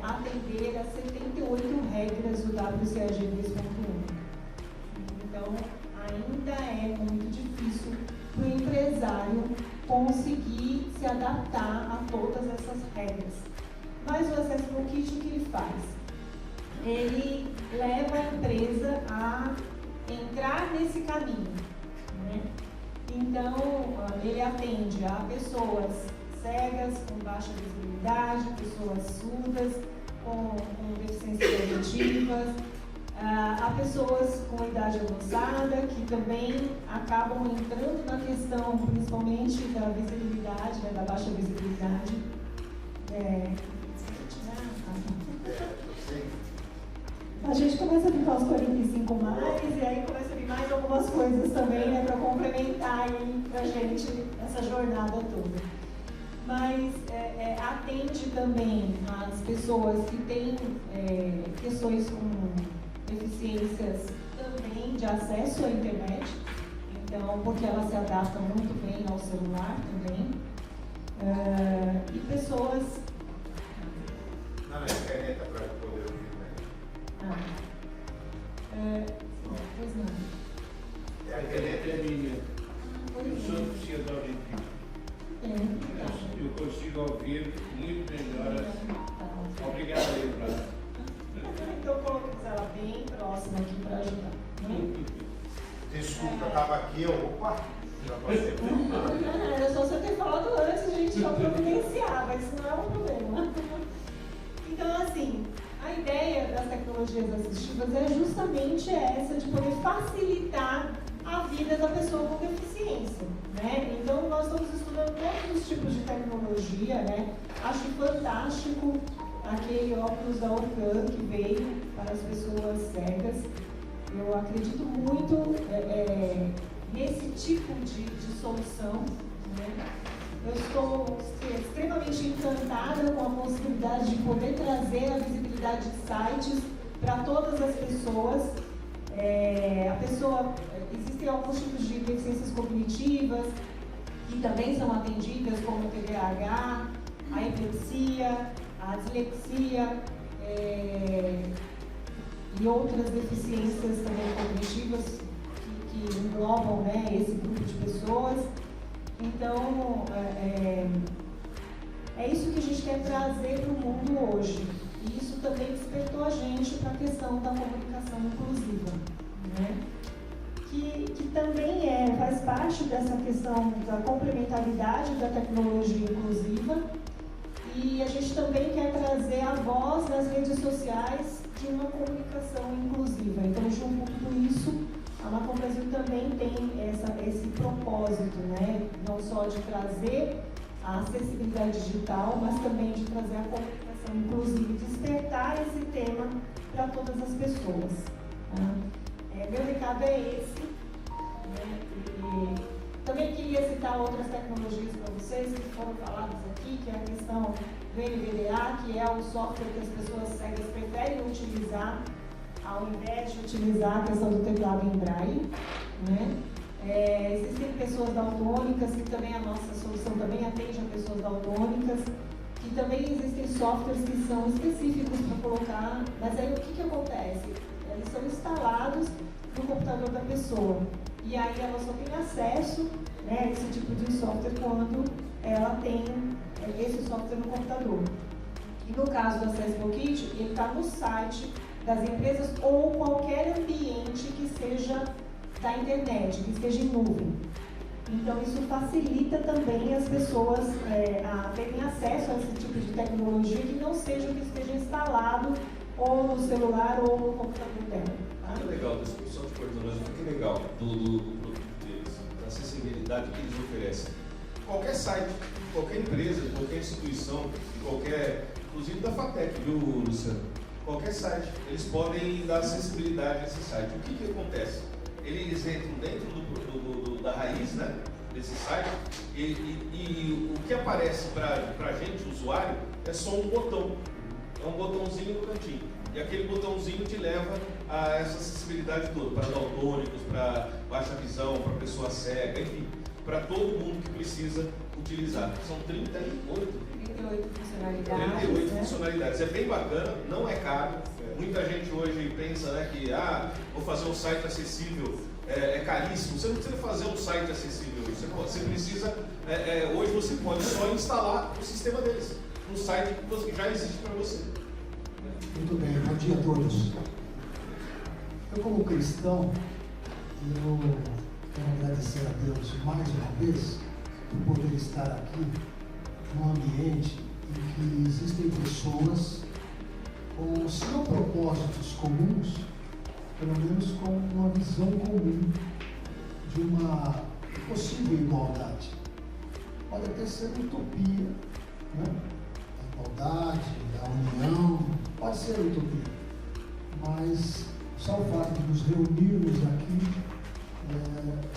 atender a 78 regras do WCAG 2.1. Então, ainda é muito difícil para o empresário conseguir se adaptar a todas essas regras. Mas o Accessible Kit, o que ele faz? Ele leva a empresa a entrar nesse caminho. Né? Então, ele atende a pessoas cegas, com baixa visibilidade, pessoas surdas, com deficiências auditivas, a pessoas com idade avançada, que também acabam entrando na questão, principalmente da visibilidade, né, da baixa visibilidade. A gente começa a ficar os 45 mais, e aí começa a vir mais algumas coisas também, né, para complementar aí pra gente essa jornada toda. Mas atende também as pessoas que têm questões com deficiências também de acesso à internet, então, porque elas se adaptam muito bem ao celular também. E pessoas... Não, é caneta para poder ouvir, né? Pois não. A caneta é minha. Eu sou deficiente auditivo. Eu consigo ouvir muito melhor. Obrigado aí, Brás. Então, colocamos ela bem próxima aqui para ajudar. Desculpa, eu estava aqui, opa, já passei. Era só você ter falado antes, a gente já providenciar, mas isso não é um problema. Então, assim, a ideia das tecnologias assistivas é justamente essa, de poder facilitar a vida da pessoa com deficiência. Né? Então, nós estamos estudando todos os tipos de tecnologia, né? Acho fantástico aquele óculos da Orcan que veio para as pessoas cegas. Eu acredito muito nesse tipo de solução. Né? Eu estou extremamente encantada com a possibilidade de poder trazer a visibilidade de sites para todas as pessoas. Existem alguns tipos de deficiências cognitivas que também são atendidas, como o TDAH, a epilepsia, a dislexia e outras deficiências também cognitivas que englobam, né, esse grupo de pessoas. Então, é isso que a gente quer trazer para o mundo hoje. E isso também despertou a gente para a questão da comunicação inclusiva, né? Que também faz parte dessa questão da complementaridade da tecnologia inclusiva. E a gente também quer trazer a voz nas redes sociais de uma comunicação inclusiva. Então, junto com tudo isso, a Macom Brasil também tem esse propósito, né? Não só de trazer a acessibilidade digital, mas também de trazer a comunicação inclusiva e despertar esse tema para todas as pessoas. Tá? Meu recado é esse. Né? E também queria citar outras tecnologias para vocês que foram faladas aqui, que é a questão do NVDA, que é o software que as pessoas cegas preferem utilizar, ao invés de utilizar a questão do teclado em braille, né? Existem pessoas daltônicas, que também a nossa solução também atende a pessoas daltônicas, que também existem softwares que são específicos para colocar, mas aí o que acontece? Eles são instalados no computador da pessoa, e aí ela só tem acesso, né, a esse tipo de software quando ela tem esse software no computador. E no caso do Accessible Kit, ele está no site das empresas ou qualquer ambiente que seja da internet, que esteja em nuvem. Então, isso facilita também as pessoas a terem acesso a esse tipo de tecnologia que não seja que esteja instalado ou no celular ou no computador dela. Tá? Muito legal, só te cortando, mas muito legal do produto deles, da acessibilidade que eles oferecem. Qualquer site, qualquer empresa, qualquer instituição, inclusive da FATEC, viu, Luciano? Qualquer site, eles podem dar acessibilidade a esse site. O que acontece? Eles entram dentro da raiz, né, desse site e o que aparece para a gente, usuário, é só um botão. É um botãozinho no cantinho. E aquele botãozinho te leva a essa acessibilidade toda, para daltônicos, para baixa visão, para pessoa cega, enfim, para todo mundo que precisa utilizar. São 38 funcionalidades. 38 funcionalidades. É bem bacana, não é caro. Muita gente hoje pensa, né, que vou fazer um site acessível, é caríssimo. Você não precisa fazer um site acessível hoje. Você precisa, hoje você pode só instalar o sistema deles, um site que já existe para você. Muito bem, bom dia a todos. Eu, como cristão, eu quero agradecer a Deus mais uma vez por poder estar aqui num ambiente em que existem pessoas com, se não propósitos comuns, pelo menos com uma visão comum de uma possível igualdade. Pode até ser utopia, né? A igualdade, a união, pode ser utopia, mas só o fato de nos reunirmos aqui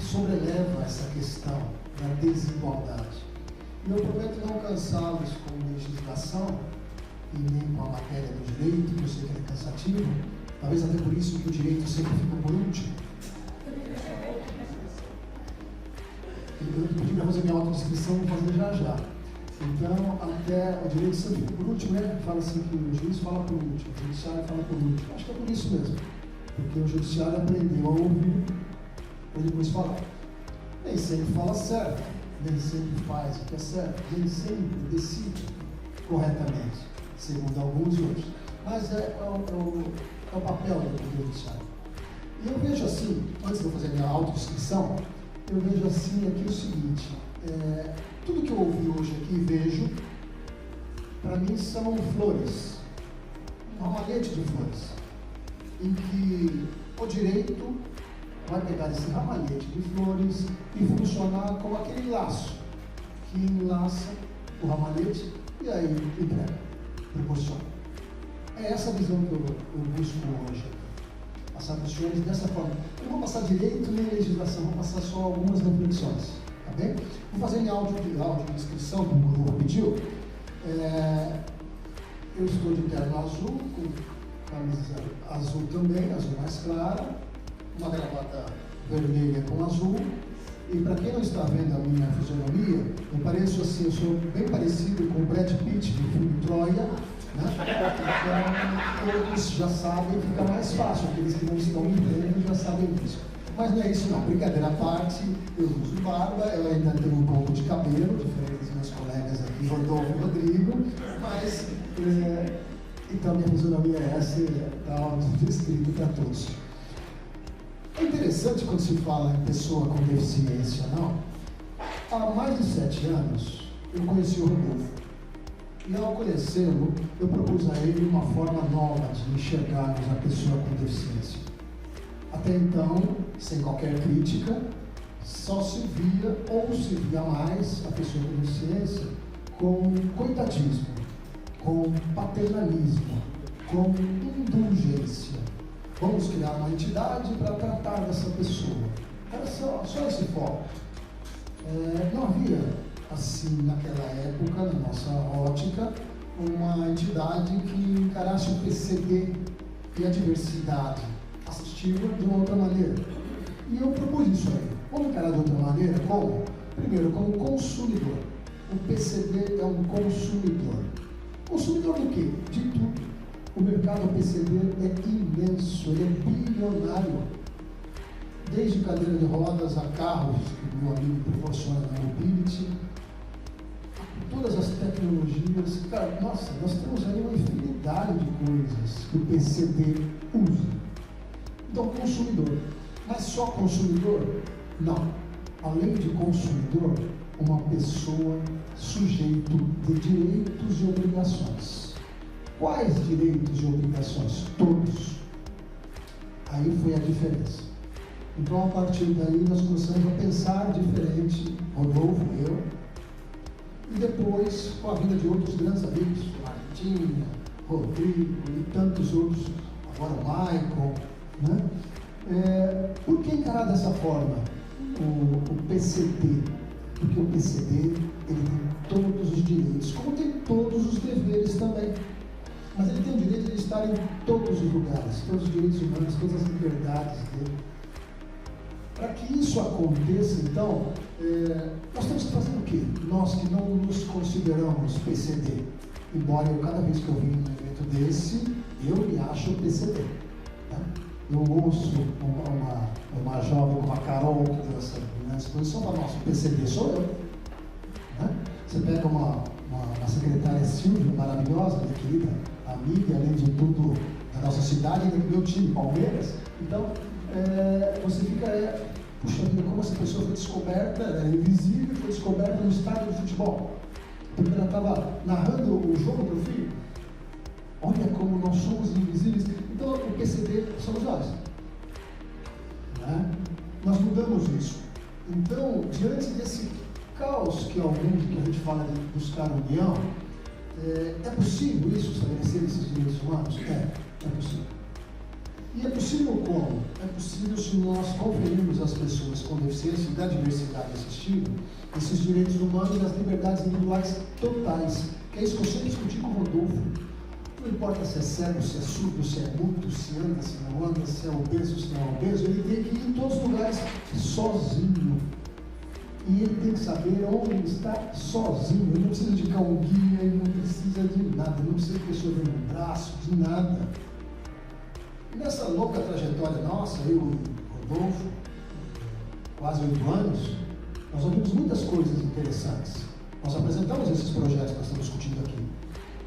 sobreleva essa questão da desigualdade. E eu prometo não cansá-los com legislação e nem com a matéria do direito, que eu sei que é cansativo, talvez até por isso que o direito sempre fica por último. Eu pedi para fazer minha autodescrição, vou fazer já. Então, até o direito sempre fica por último, né? Fala assim que o juiz fala por último, o judiciário fala por último. Acho que é por isso mesmo, porque o judiciário aprendeu a ouvir para depois falar. Nem sempre fala certo, nem sempre faz o que é certo, nem sempre decide corretamente, segundo alguns e outros. Mas é o papel do judiciário. E eu vejo assim, antes de eu fazer minha autodescrição, eu vejo assim aqui o seguinte, tudo que eu ouvi hoje aqui e vejo, para mim são flores, uma ramalhete de flores, em que o direito vai pegar esse ramalhete de flores e funcionar como aquele laço que enlaça o ramalhete e aí entrega, proporciona. É essa visão que eu busco hoje, passar para os senhores dessa forma. Eu não vou passar direito nem legislação, vou passar só algumas reflexões, tá bem? Vou fazer em áudio de inscrição, como o Guru pediu. Eu estou de terno azul, com camisa azul também, azul mais clara, uma gravata vermelha com azul. E para quem não está vendo a minha fisionomia, eu pareço assim, eu sou bem parecido com o Brad Pitt do filme Troia, né? Então todos já sabem, fica mais fácil, aqueles que não estão me vendo já sabem disso. Mas não é isso não, brincadeira à parte, eu uso barba, eu ainda tenho um pouco de cabelo, diferente dos meus colegas aqui, Rodolfo e Rodrigo, mas então minha fisionomia é essa, está descrito para todos. É interessante quando se fala em pessoa com deficiência, não? Há mais de 7 anos eu conheci o Rodolfo. E ao conhecê-lo, eu propus a ele uma forma nova de enxergarmos a pessoa com deficiência. Até então, sem qualquer crítica, só se via ou se via mais a pessoa com deficiência com coitadismo, com paternalismo, com indulgência. Vamos criar uma entidade para tratar dessa pessoa. Era só esse foco. Não havia, assim, naquela época, na nossa ótica, uma entidade que encarasse o PCD e a diversidade assistiva de uma outra maneira. E eu propus isso aí. Vamos encarar de outra maneira? Como? Primeiro, como consumidor. O PCD é um consumidor. Consumidor do quê? De tudo. O mercado PCD é imenso, ele é bilionário. Desde cadeira de rodas a carros, que o meu amigo proporciona na Mobility, todas as tecnologias. Cara, nossa, nós temos aí uma infinidade de coisas que o PCD usa. Então, consumidor. Mas só consumidor? Não. Além de consumidor, uma pessoa sujeito de direitos e obrigações. Quais direitos e obrigações? Todos. Aí foi a diferença. Então, a partir daí, nós começamos a pensar diferente, Rodolfo, eu, e depois com a vinda de outros grandes amigos, Martinha, Rodrigo e tantos outros, agora o Michael, né? Por que encarar dessa forma o PCD? Porque o PCD ele tem todos os direitos, como tem todos os deveres também. Mas ele tem o direito de estar em todos os lugares, todos os direitos humanos, todas as liberdades dele. Para que isso aconteça, então, nós temos que fazer o quê? Nós que não nos consideramos PCD, embora eu, cada vez que eu vim num evento desse, eu me acho PCD. Né? Eu ouço uma jovem como a Carol, que deu essa exposição, fala, nossa, o PCD sou eu. Né? Você pega uma secretária Silvia, maravilhosa, minha querida amiga, além de tudo, da nossa cidade, e do meu time, Palmeiras. Então, você fica, puxa vida, como essa pessoa foi descoberta, ela é invisível, foi descoberta no estádio de futebol. Porque ela estava narrando o jogo para o filho. Olha como nós somos invisíveis. Então, o PCD somos nós. Né? Nós mudamos isso. Então, diante desse caos que é o mundo que a gente fala de buscar união, é possível isso, estabelecer esses direitos humanos? É possível. E é possível como? É possível se nós conferirmos às pessoas com deficiência e da diversidade assistiva esses direitos humanos e as liberdades individuais totais. Que é isso que eu sempre discuti com o Rodolfo. Não importa se é cego, se é surdo, se é mudo, se anda, se não anda, se é obeso, se não é obeso, ele tem que ir em todos os lugares sozinho. E ele tem que saber onde ele está sozinho. Ele não precisa de cão guia, ele não precisa de nada, ele não precisa de pessoa dentro do braço, de nada. E nessa louca trajetória nossa, eu e o Rodolfo, quase 8 anos, nós ouvimos muitas coisas interessantes. Nós apresentamos esses projetos que nós estamos discutindo aqui.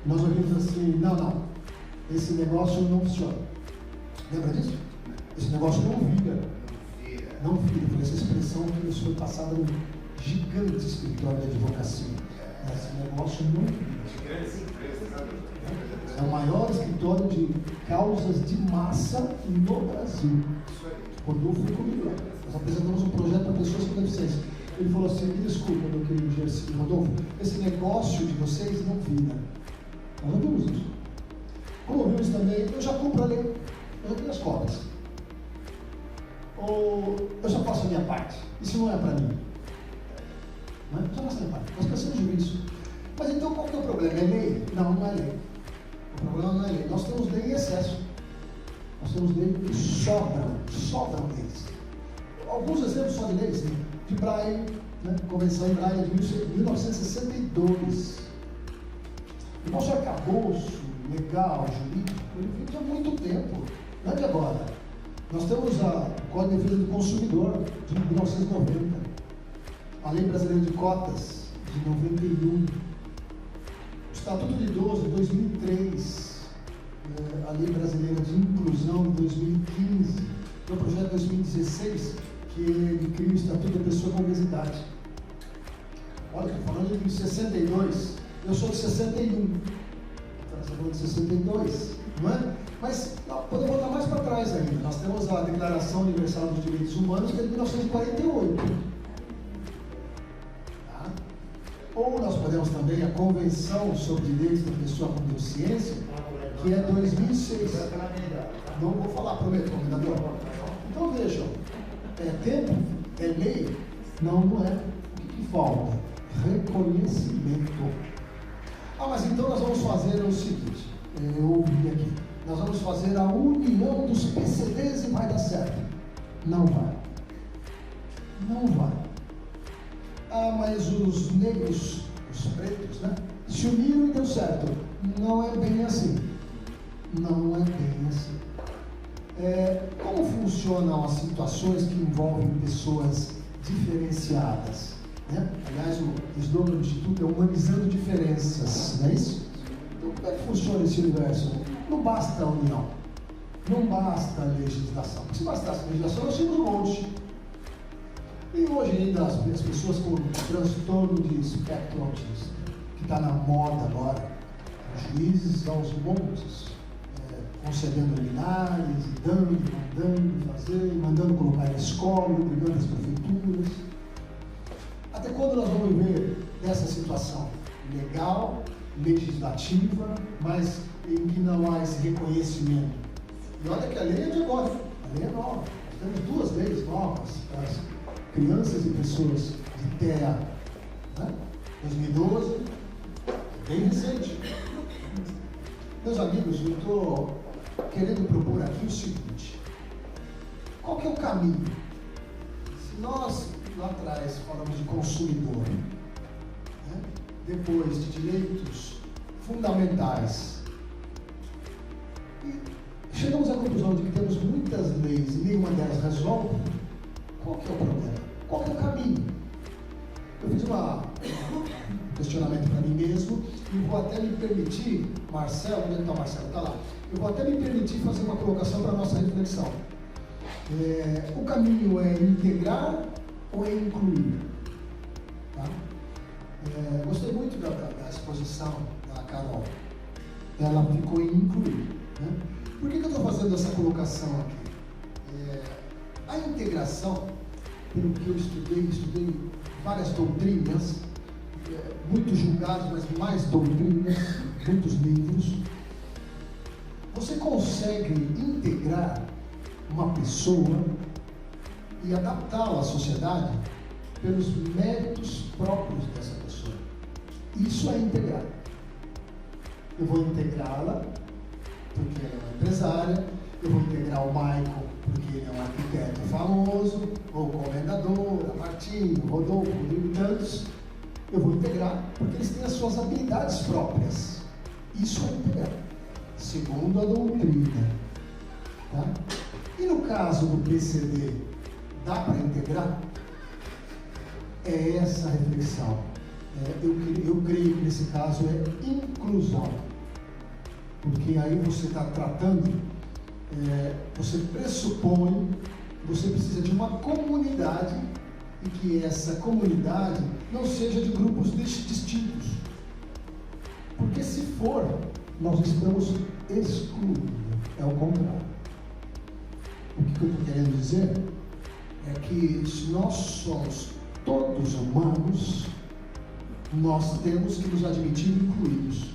Nós ouvimos assim, não, esse negócio não funciona. Lembra disso? Esse negócio não vira. Não vira. Foi essa expressão que nos foi passada no gigante escritório de advocacia. Esse negócio não vira. É o maior escritório de causas de massa no Brasil. Rodolfo foi comigo lá. Nós apresentamos um projeto para pessoas com deficiência. Ele falou assim, me desculpa, meu querido Gersi, Rodolfo, esse negócio de vocês não vira. Nós não vimos isso. Como ouvimos também, eu já compro a lei, eu já tenho as cópias. Ou eu já faço a minha parte. Isso não é para mim. Não é? Já faço a minha parte. Nós pensamos nisso. Mas então qual que é o problema? É lei? Não, não é lei. O problema não é lei. Nós temos lei em excesso. temos leis que sobram leis. Alguns exemplos só de leis, né? De Braille, né? Convenção em Braille de 1962. O nosso arcabouço legal, jurídico, ele vem há muito tempo, não é de agora. Nós temos o Código de Defesa do Consumidor, de 1990, a Lei Brasileira de Cotas, de 91, o Estatuto de Idoso, de 2003, a Lei Brasileira de Inclusão, de 2015, o projeto de 2016, que ele cria o Estatuto da Pessoa com Obesidade. Olha, estou falando de 62, eu sou de 61. Estamos falando de 62, não é? Mas podemos voltar mais para trás ainda. Nós temos a Declaração Universal dos Direitos Humanos, que é de 1948. Tá? Ou nós podemos também a Convenção sobre Direitos da Pessoa com Deficiência, que é 2006. Não vou falar, prometo, comendador. Então vejam, é tempo, é lei? Não é. O que falta? Reconhecimento. Mas então nós vamos fazer o seguinte, eu ouvi aqui, nós vamos fazer a união dos PCDs e vai dar certo. Não vai. Não vai. Mas os negros, os pretos, né, se uniram e deu certo. Não é bem assim. Não é bem assim. Como funcionam as situações que envolvem pessoas diferenciadas? Né? Aliás, o slogan do Instituto é humanizando diferenças, não é isso? Então, como é que funciona esse universo? Não basta a união, não basta a legislação. Se bastasse a legislação, nós tínhamos um monte. E hoje ainda as pessoas com transtorno de espectro autista, que está na moda agora, os juízes aos montes, concedendo liminares, dando, mandando fazer, mandando colocar na escola, obrigando as prefeituras. Até quando nós vamos ver essa situação legal, legislativa, mas em que não há esse reconhecimento? E olha que a lei é de agora, a lei é nova. Nós temos 2 leis novas para as crianças e pessoas de TEA, né? 2012, bem recente. Meus amigos, eu estou querendo propor aqui o seguinte: qual que é o caminho? Se nós lá atrás falamos de consumidor, né? Depois de direitos fundamentais, e chegamos à conclusão de que temos muitas leis e nenhuma delas resolve, qual que é o problema? Qual que é o caminho? Eu fiz um questionamento para mim mesmo e vou até me permitir, Marcelo, onde está o Marcelo? Está lá. Eu vou até me permitir fazer uma colocação para a nossa reflexão. O caminho é integrar ou é incluir? Tá? Gostei muito da exposição da Carol. Ela ficou em incluir. Né? Por que eu estou fazendo essa colocação aqui? A integração, pelo que eu estudei várias doutrinas, muitos julgados, mas mais doutrinas, muitos livros. Você consegue integrar uma pessoa e adaptá-la à sociedade pelos méritos próprios dessa pessoa. Isso é integrar. Eu vou integrá-la porque ela é uma empresária, eu vou integrar o Michael porque ele é um arquiteto famoso, ou comendador, a Martinho, Rodolfo, e tantos. Eu vou integrar porque eles têm as suas habilidades próprias. Isso é integrar, segundo a doutrina. Tá? E no caso do PCD, dá para integrar? É essa a reflexão. Eu creio que nesse caso é inclusão. Porque aí você está tratando, você pressupõe, você precisa de uma comunidade e que essa comunidade não seja de grupos distintos. Porque se for, nós estamos excluindo. É o contrário. O que eu estou querendo dizer é que se nós somos todos humanos, nós temos que nos admitir incluídos.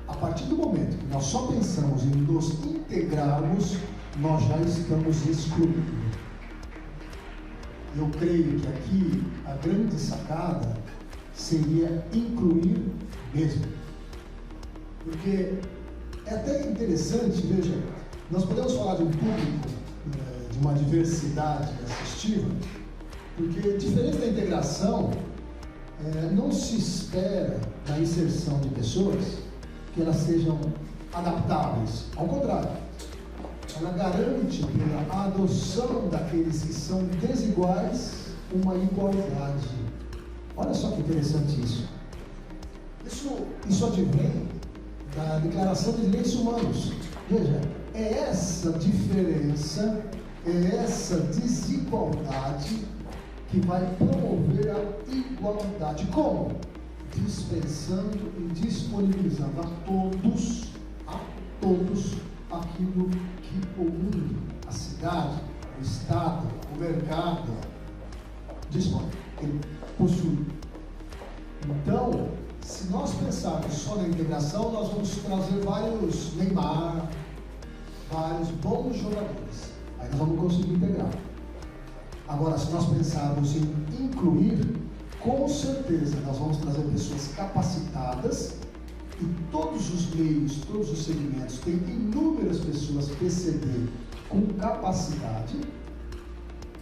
A partir do momento que nós só pensamos em nos integrarmos, nós já estamos excluindo. Eu creio que aqui a grande sacada seria incluir mesmo. Porque é até interessante, veja, Nós podemos falar de um público, de uma diversidade assistiva, porque, diferente da integração, não se espera da inserção de pessoas que elas sejam adaptáveis. Ao contrário, ela garante, pela adoção daqueles que são desiguais, uma igualdade. Olha só que interessante isso. Isso advém da Declaração de Direitos Humanos. Veja, é essa diferença, é essa desigualdade que vai promover a igualdade. Como? Dispensando e disponibilizando a todos aquilo que o mundo, a cidade, o Estado, o mercado dispõe, ele possui. Então, se nós pensarmos só na integração, nós vamos trazer vários Neymar, vários bons jogadores. Aí nós vamos conseguir integrar. Agora, se nós pensarmos em incluir, com certeza nós vamos trazer pessoas capacitadas, e todos os meios, todos os segmentos têm inúmeras pessoas PCD com capacidade.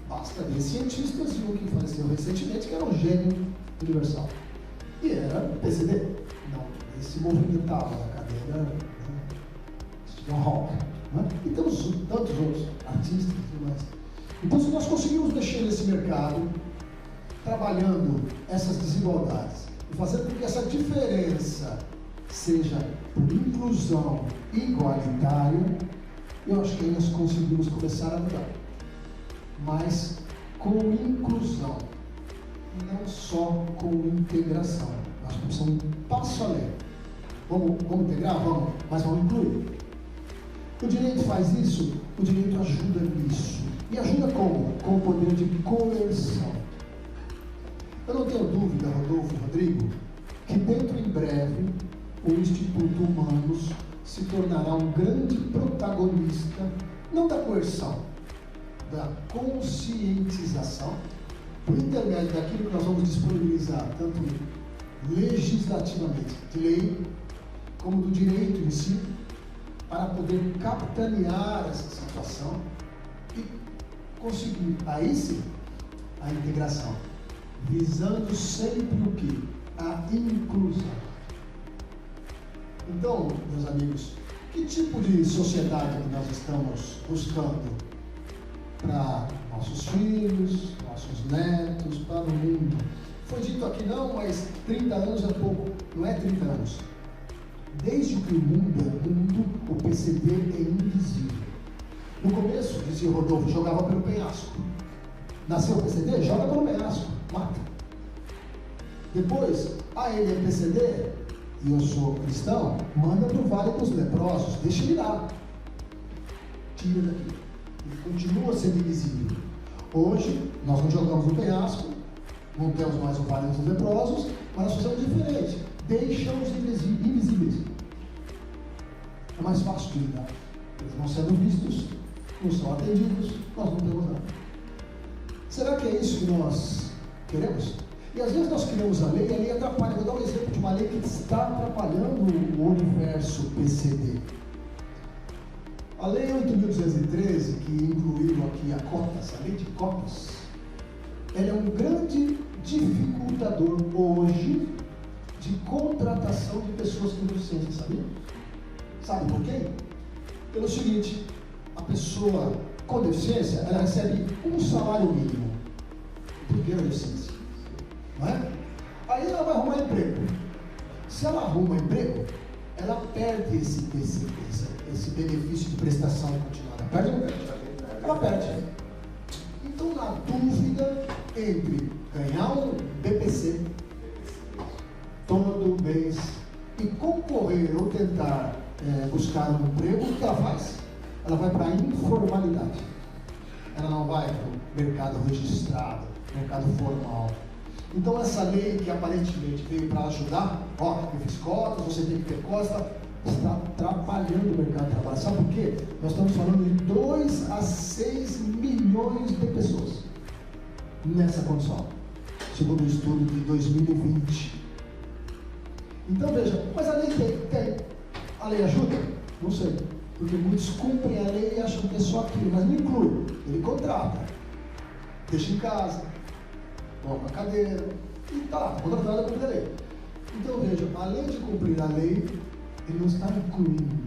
Basta ver cientistas e um que faleceu recentemente, que era um gênio universal. E era PCD. Não, ele se movimentava na cadeira, Stephen Hawking. Né? E temos tantos outros artistas e tudo mais. Então, se nós conseguimos mexer nesse mercado, trabalhando essas desigualdades e fazendo com que essa diferença seja por inclusão igualitária, eu acho que aí nós conseguimos começar a mudar. Mas com inclusão, não só com integração. Nós precisamos um passo além. Vamos integrar? Vamos, mas vamos incluir. O direito faz isso, o direito ajuda nisso. E ajuda como? Com o poder de coerção. Eu não tenho dúvida, Rodolfo e Rodrigo, que dentro em breve o Instituto Humanos se tornará um grande protagonista, não da coerção, da conscientização, por intermédio daquilo que nós vamos disponibilizar, tanto legislativamente, de lei, como do direito em si, para poder capitanear essa situação e conseguir, aí sim, a integração, visando sempre o quê? A inclusão. Então, meus amigos, que tipo de sociedade que nós estamos buscando para nossos filhos, nossos netos, para o mundo? Foi dito aqui, não, mas 30 anos é pouco. Não é 30 anos. Desde que o mundo é mundo, o PCD é invisível. No começo, dizia o Rodolfo, jogava pelo penhasco. Nasceu o PCD? Joga pelo penhasco, mata. Depois, ele é PCD, e eu sou cristão, manda para o Vale dos Leprosos, deixa ele lá. Tira daqui. Ele continua sendo invisível. Hoje, nós não jogamos no penhasco, não temos mais o Vale dos Leprosos, mas nós fazemos diferente. Deixa os invisíveis. É mais fácil de lidar. Eles vão sendo vistos, não são atendidos, nós não temos nada. Será que é isso que nós queremos? E às vezes nós criamos a lei atrapalha. Vou dar um exemplo de uma lei que está atrapalhando o universo PCD. A Lei 8.213, que incluiu aqui a lei de cotas, ela é um grande dificultador hoje de contratação de pessoas com deficiência, sabia? Sabe por quê? Pelo seguinte, a pessoa com deficiência, ela recebe um salário mínimo por ter deficiência, não é? Aí ela vai arrumar emprego. Se ela arruma emprego, ela perde esse benefício de prestação continuada. Perde ou não perde? Ela perde. Então, na dúvida entre ganhar um BPC todo mês e concorrer ou tentar buscar um emprego, o que ela faz? Ela vai para a informalidade. Ela não vai para o mercado registrado, mercado formal. Então, essa lei que aparentemente veio para ajudar, eu fiz cotas, você tem que ter cotas, está atrapalhando o mercado de trabalho. Sabe por quê? Nós estamos falando de 2 a 6 milhões de pessoas nessa condição, segundo o estudo de 2020. Então veja, mas a lei tem. A lei ajuda? Não sei. Porque muitos cumprem a lei e acham que é só aquilo, mas não inclui. Ele contrata, deixa em casa, coloca a cadeira e está lá, contratado a cumprir a lei. Então veja, além de cumprir a lei, ele não está incluindo.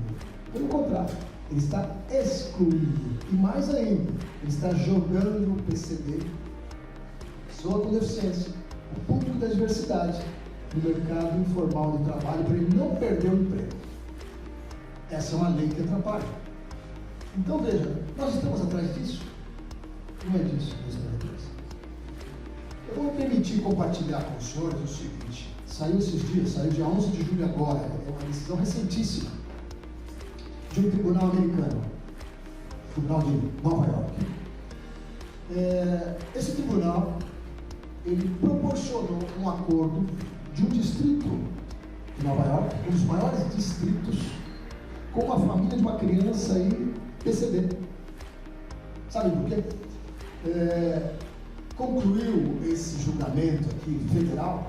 Pelo contrário, ele está excluindo. E mais ainda, ele está jogando o PCD, pessoa com deficiência, o público da diversidade, no mercado informal de trabalho para ele não perder o emprego. Essa é uma lei que atrapalha. Então veja, nós estamos atrás disso? Não é disso que nós estamos atrás. Eu vou me permitir compartilhar com os senhores o seguinte: saiu esses dias, saiu dia 11 de julho agora, é uma decisão recentíssima de um tribunal americano, tribunal de Nova York. Esse tribunal, ele proporcionou um acordo de um distrito de Nova York, um dos maiores distritos, com uma família de uma criança aí, PCD. Sabe por quê? Concluiu esse julgamento aqui federal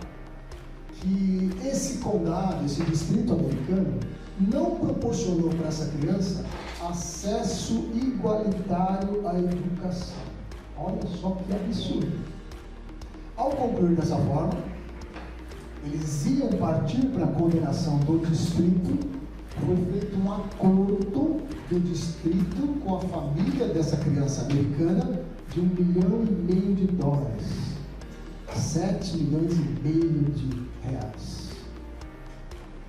que esse condado, esse distrito americano, não proporcionou para essa criança acesso igualitário à educação. Olha só que absurdo. Ao concluir dessa forma, eles iam partir para a condenação do distrito. Foi feito um acordo do distrito com a família dessa criança americana de $1,5 milhão, 7,5 milhões de reais.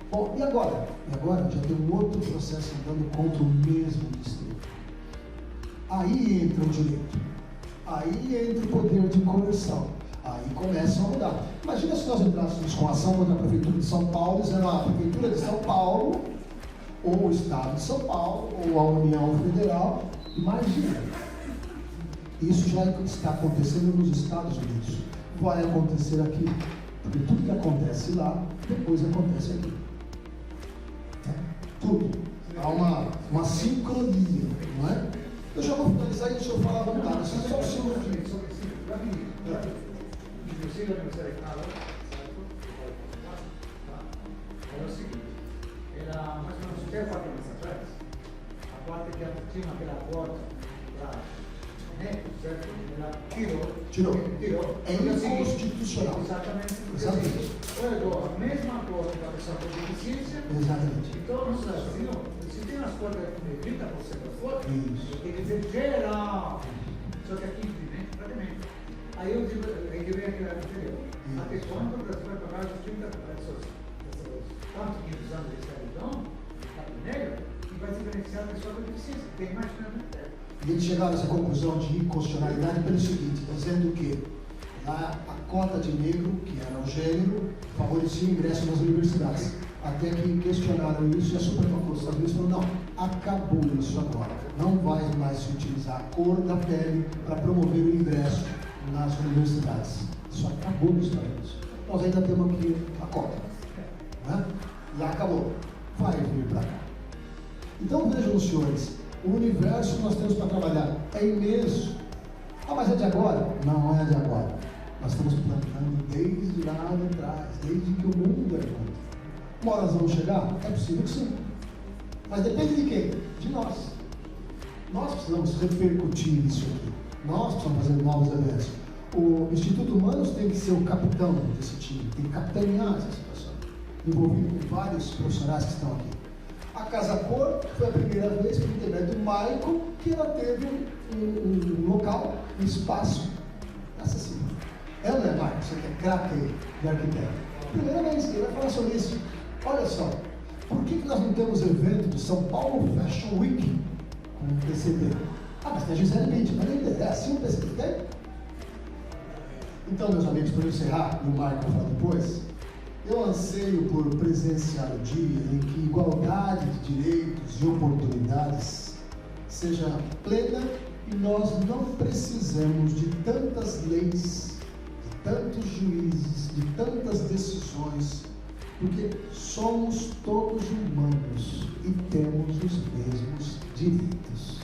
Bom, e agora? E agora já tem um outro processo andando contra o mesmo distrito. Aí entra o direito, aí entra o poder de conversão, aí começam a mudar. Imagina se nós entrássemos com ação contra a Prefeitura de São Paulo, dizendo a Prefeitura de São Paulo, ou o Estado de São Paulo, ou a União Federal. Imagina. Isso já está acontecendo nos Estados Unidos. Vai acontecer aqui. Porque tudo que acontece lá, depois acontece aqui. Tudo. Há uma sincronia, não é? Eu já vou finalizar e deixa eu falar à vontade. Só um segundo. Era o seguinte, era mais ou menos 3 ou 4 meses atrás, a parte que tinha aquela porta lá, né, certo? Ela tirou. É inconstitucional. Exatamente. Olha, a mesma porta para a pessoa com deficiência. Exatamente. Então, no Brasil, se tem as portas de 30% da porta, Isso. tem que dizer geral. Só que aqui, né, praticamente. Aí eu digo, aí que vem aquela anterior. Até quando o Brasil vai pagar os 30 pessoas? Tantos anos de escravidão, negro, e vai se beneficiar da pessoa com deficiência, tem mais que E eles chegaram a essa conclusão de inconstitucionalidade pelo seguinte, dizendo que a cota de negro, que era o gênero, favorecia o ingresso nas universidades. Até que questionaram isso e a Suprema Corte dos Estados Unidos falou: não, acabou isso agora. Não vai mais se utilizar a cor da pele para promover o ingresso nas universidades. Isso acabou nos Estados Unidos. Nós ainda temos aqui a cota. Né? Já acabou. Vai vir para cá. Então vejam, senhores, o universo que nós temos para trabalhar é imenso. Ah, mas é de agora? Não é de agora. Nós estamos plantando desde lá de trás, desde que o mundo é mundo. Uma hora nós vamos chegar? É possível que sim. Mas depende de quem? De nós. Nós precisamos repercutir isso aqui. Nós precisamos fazer novos eventos. O Instituto Humanos tem que ser o capitão desse time, tem que capitanear essa situação, envolvido com vários profissionais que estão aqui. A Casa Cor foi a primeira vez, por intermédio do Michael, que ela teve um local, um espaço acessível. Ela não é Michael, você que é craque de arquiteto. Primeira vez, ele vai falar sobre isso. Olha só, por que nós não temos evento de São Paulo Fashion Week com o PCD? Ah, mas tem a Gisele Bündchen, mas não interessa, o PCD tem? Então, meus amigos, para eu encerrar, e o Michael falar depois, eu anseio por presenciar o dia em que igualdade de direitos e oportunidades seja plena e nós não precisamos de tantas leis, de tantos juízes, de tantas decisões, porque somos todos humanos e temos os mesmos direitos.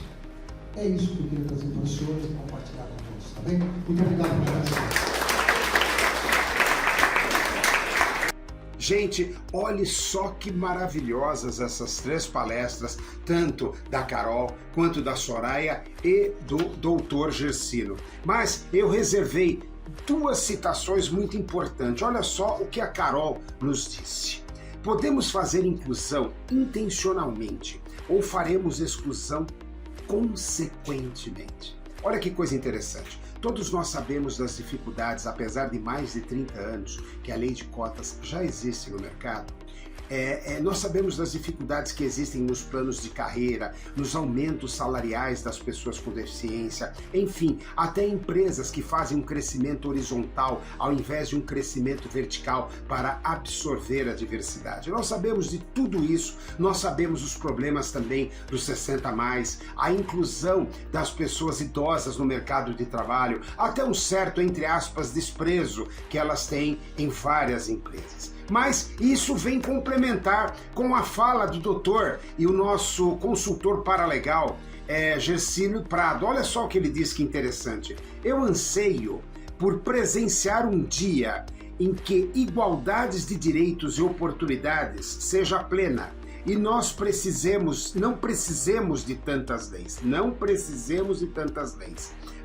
É isso que eu queria trazer para os senhores e compartilhar com todos, tá bem? Muito obrigado por atenção. Gente, olhe só que maravilhosas essas 3 palestras, tanto da Carol quanto da Soraya e do Dr. Gersino. Mas eu reservei 2 citações muito importantes. Olha só o que a Carol nos disse. Podemos fazer inclusão intencionalmente ou faremos exclusão consequentemente. Olha que coisa interessante. Todos nós sabemos das dificuldades, apesar de mais de 30 anos que a lei de cotas já existe no mercado. Nós sabemos das dificuldades que existem nos planos de carreira, nos aumentos salariais das pessoas com deficiência, enfim, até empresas que fazem um crescimento horizontal ao invés de um crescimento vertical para absorver a diversidade. Nós sabemos de tudo isso, nós sabemos os problemas também dos 60+, a inclusão das pessoas idosas no mercado de trabalho, até um certo, entre aspas, desprezo que elas têm em várias empresas. Mas isso vem complementar com a fala do doutor e o nosso consultor paralegal, Gersino Prado. Olha só o que ele diz, que interessante. Eu anseio por presenciar um dia em que igualdades de direitos e oportunidades seja plena. E nós não precisemos de tantas leis,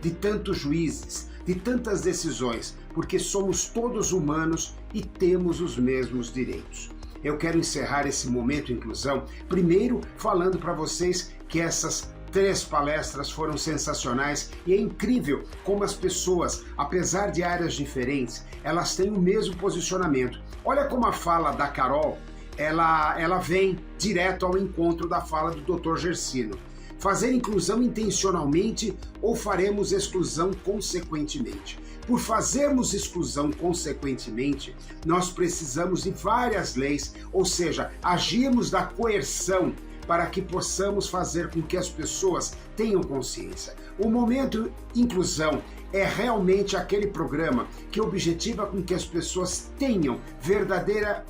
de tantos juízes, de tantas decisões, porque somos todos humanos e temos os mesmos direitos. Eu quero encerrar esse momento inclusão, primeiro falando para vocês que essas 3 palestras foram sensacionais e é incrível como as pessoas, apesar de áreas diferentes, elas têm o mesmo posicionamento. Olha como a fala da Carol, ela vem direto ao encontro da fala do Dr. Gersino. Fazer inclusão intencionalmente ou faremos exclusão consequentemente? Por fazermos exclusão consequentemente, nós precisamos de várias leis, ou seja, agirmos da coerção para que possamos fazer com que as pessoas tenham consciência. O Momento Inclusão é realmente aquele programa que objetiva com que as pessoas tenham verdadeira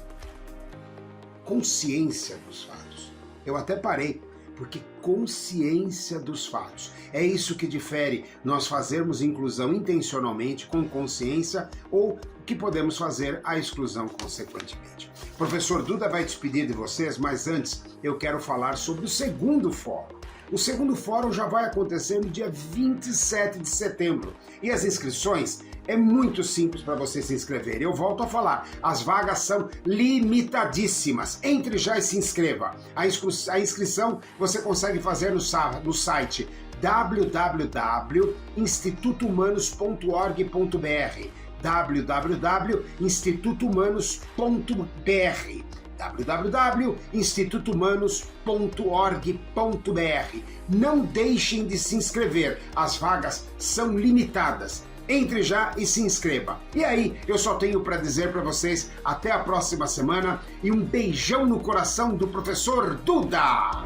consciência dos fatos. Eu até parei, porque consciência dos fatos. É isso que difere nós fazermos inclusão intencionalmente, com consciência, ou que podemos fazer a exclusão consequentemente. O professor Duda vai despedir de vocês, mas antes eu quero falar sobre o segundo fórum. O segundo fórum já vai acontecer no dia 27 de setembro e as inscrições é muito simples para você se inscrever. Eu volto a falar, as vagas são limitadíssimas. Entre já e se inscreva. A inscrição você consegue fazer no site www.institutohumanos.org.br www.institutohumanos.br www.institutohumanos.org.br. Não deixem de se inscrever, as vagas são limitadas. Entre já e se inscreva. E aí, eu só tenho para dizer para vocês até a próxima semana e um beijão no coração do professor Duda!